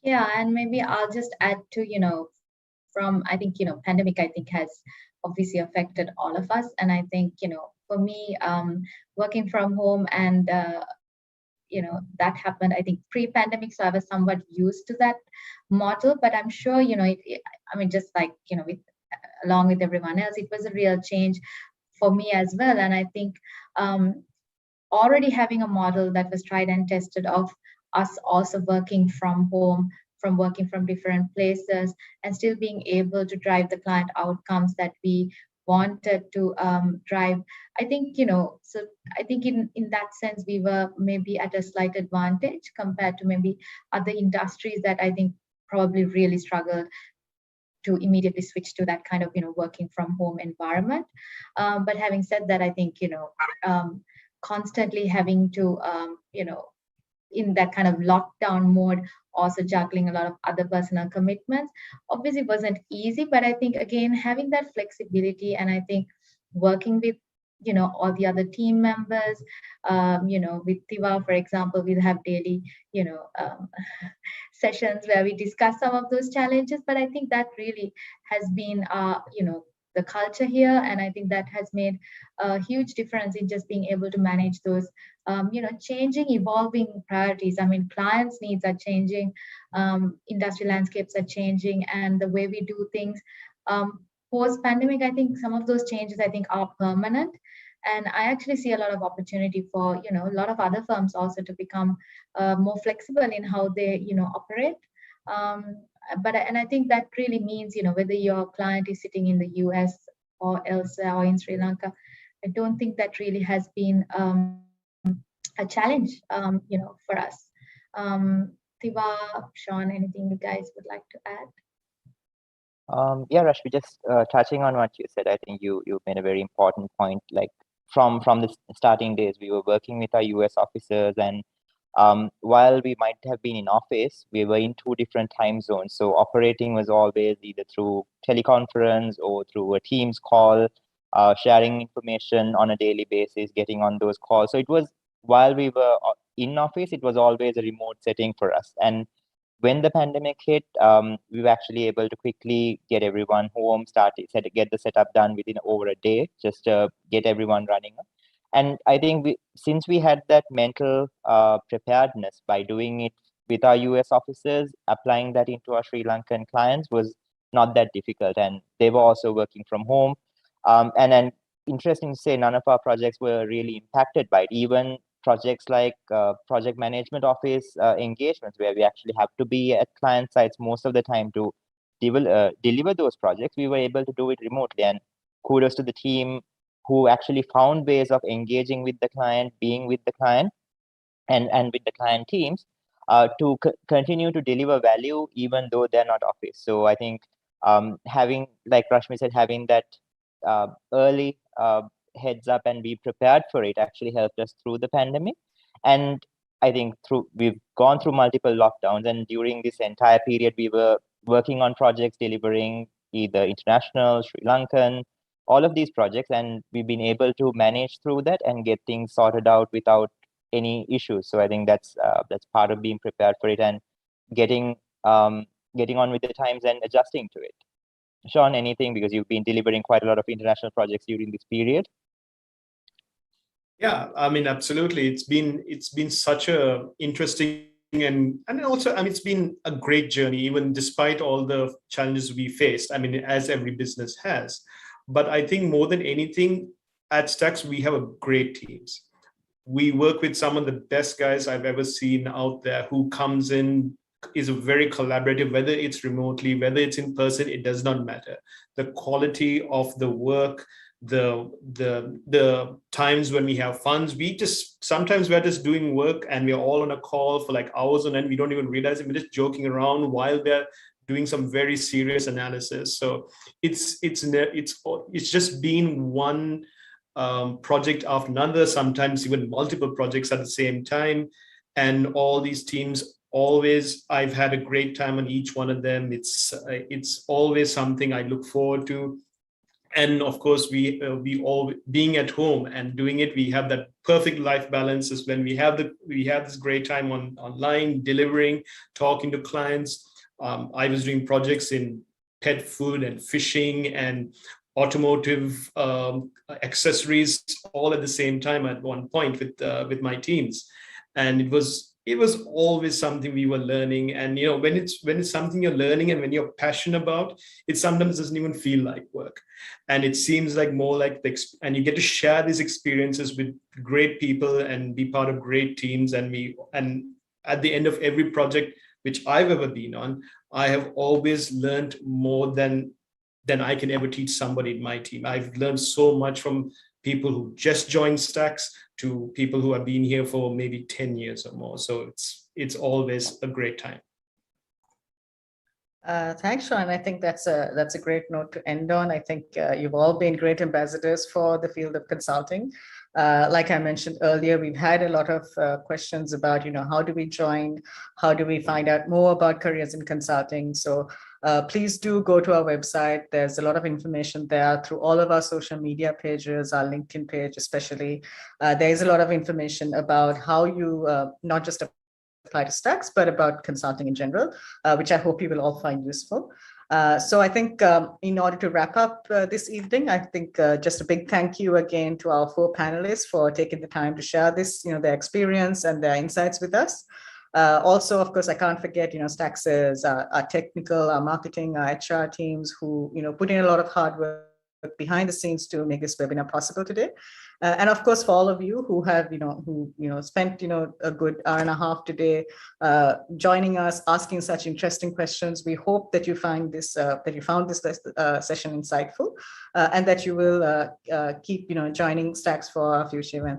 Yeah, and maybe I'll just add to, I think, pandemic, I think has obviously affected all of us. And I think, for me, working from home and, that happened, I think, pre-pandemic. So I was somewhat used to that model, but I'm sure, just like, along with everyone else, it was a real change for me as well. And I think already having a model that was tried and tested of us also working from home from working from different places and still being able to drive the client outcomes that we wanted to drive. I think, so I think in that sense, we were maybe at a slight advantage compared to maybe other industries that I think probably really struggled to immediately switch to that kind of, working from home environment. But having said that, I think, constantly having to, in that kind of lockdown mode, also juggling a lot of other personal commitments, obviously wasn't easy. But I think, again, having that flexibility, and I think working with all the other team members, with Tiva, for example, we'll have daily sessions where we discuss some of those challenges. But I think that really has been the culture here, and I think that has made a huge difference in just being able to manage those changing, evolving priorities. I mean, clients' needs are changing, industry landscapes are changing, and the way we do things post-pandemic, I think some of those changes I think are permanent. And I actually see a lot of opportunity for a lot of other firms also to become more flexible in how they operate. And I think that really means whether your client is sitting in the US or elsewhere or in Sri Lanka, I don't think that really has been a challenge for us. Tiva, Sean, anything you guys would like to add? Yeah, Rashmi, just touching on what you said, I think you made a very important point. Like from the starting days, we were working with our US officers, and while we might have been in office, we were in 2 different time zones. So operating was always either through teleconference or through a Teams call, sharing information on a daily basis, getting on those calls. So it was, while we were in office, it was always a remote setting for us. And when the pandemic hit, we were actually able to quickly get everyone home, get the setup done within over a day, just to get everyone running. And I think since we had that mental preparedness by doing it with our US officers, applying that into our Sri Lankan clients was not that difficult. And they were also working from home. And then interesting to say, none of our projects were really impacted by it. Even projects like project management office engagements, where we actually have to be at client sites most of the time to deliver those projects, we were able to do it remotely. And kudos to the team who actually found ways of engaging with the client, being with the client, and with the client teams to continue to deliver value even though they're not office. So I think having, like Rashmi said, having that early heads up and be prepared for it actually helped us through the pandemic. And I think we've gone through multiple lockdowns, and during this entire period we were working on projects delivering either international, Sri Lankan, all of these projects, and we've been able to manage through that and get things sorted out without any issues. So I think that's part of being prepared for it and getting on with the times and adjusting to it. Sean, anything, because you've been delivering quite a lot of international projects during this period? Yeah, I mean, absolutely. It's been such a interesting and also, I mean, it's been a great journey, even despite all the challenges we faced. I mean, as every business has. But I think more than anything, at Stax, we have a great teams. We work with some of the best guys I've ever seen out there who comes in, is very collaborative, whether it's remotely, whether it's in person, it does not matter. The quality of the work, the times when we have funds, sometimes we're just doing work and we're all on a call for like hours on end. We don't even realize it. We're just joking around while they're doing some very serious analysis. So it's just been one project after another, sometimes even multiple projects at the same time. And all these teams, always, I've had a great time on each one of them. It's always something I look forward to. And of course, we all being at home and doing it, we have that perfect life balance is when we have this great time online, delivering, talking to clients. I was doing projects in pet food and fishing and automotive accessories all at the same time at one point with my teams. And it was always something we were learning. And when it's something you're learning and when you're passionate about, it sometimes doesn't even feel like work. And it seems like more like and you get to share these experiences with great people and be part of great teams. And at the end of every project, which I've ever been on, I have always learned more than I can ever teach somebody in my team. I've learned so much from people who just joined Stax to people who have been here for maybe 10 years or more. So it's always a great time. Thanks, Sean. I think that's a great note to end on. I think you've all been great ambassadors for the field of consulting. Like I mentioned earlier, we've had a lot of questions about, how do we join? How do we find out more about careers in consulting? So please do go to our website. There's a lot of information there through all of our social media pages, our LinkedIn page especially. There's a lot of information about how you not just apply to Stax, but about consulting in general, which I hope you will all find useful. So I think in order to wrap up this evening, I think just a big thank you again to our 4 panelists for taking the time to share this, their experience and their insights with us. Also, of course, I can't forget, Stax's, our technical, our marketing, our HR teams who, put in a lot of hard work behind the scenes to make this webinar possible today. And of course, for all of you who have, spent, a good hour and a half today joining us, asking such interesting questions. We hope that you find this, session insightful, and that you will keep, joining Stax for our future events.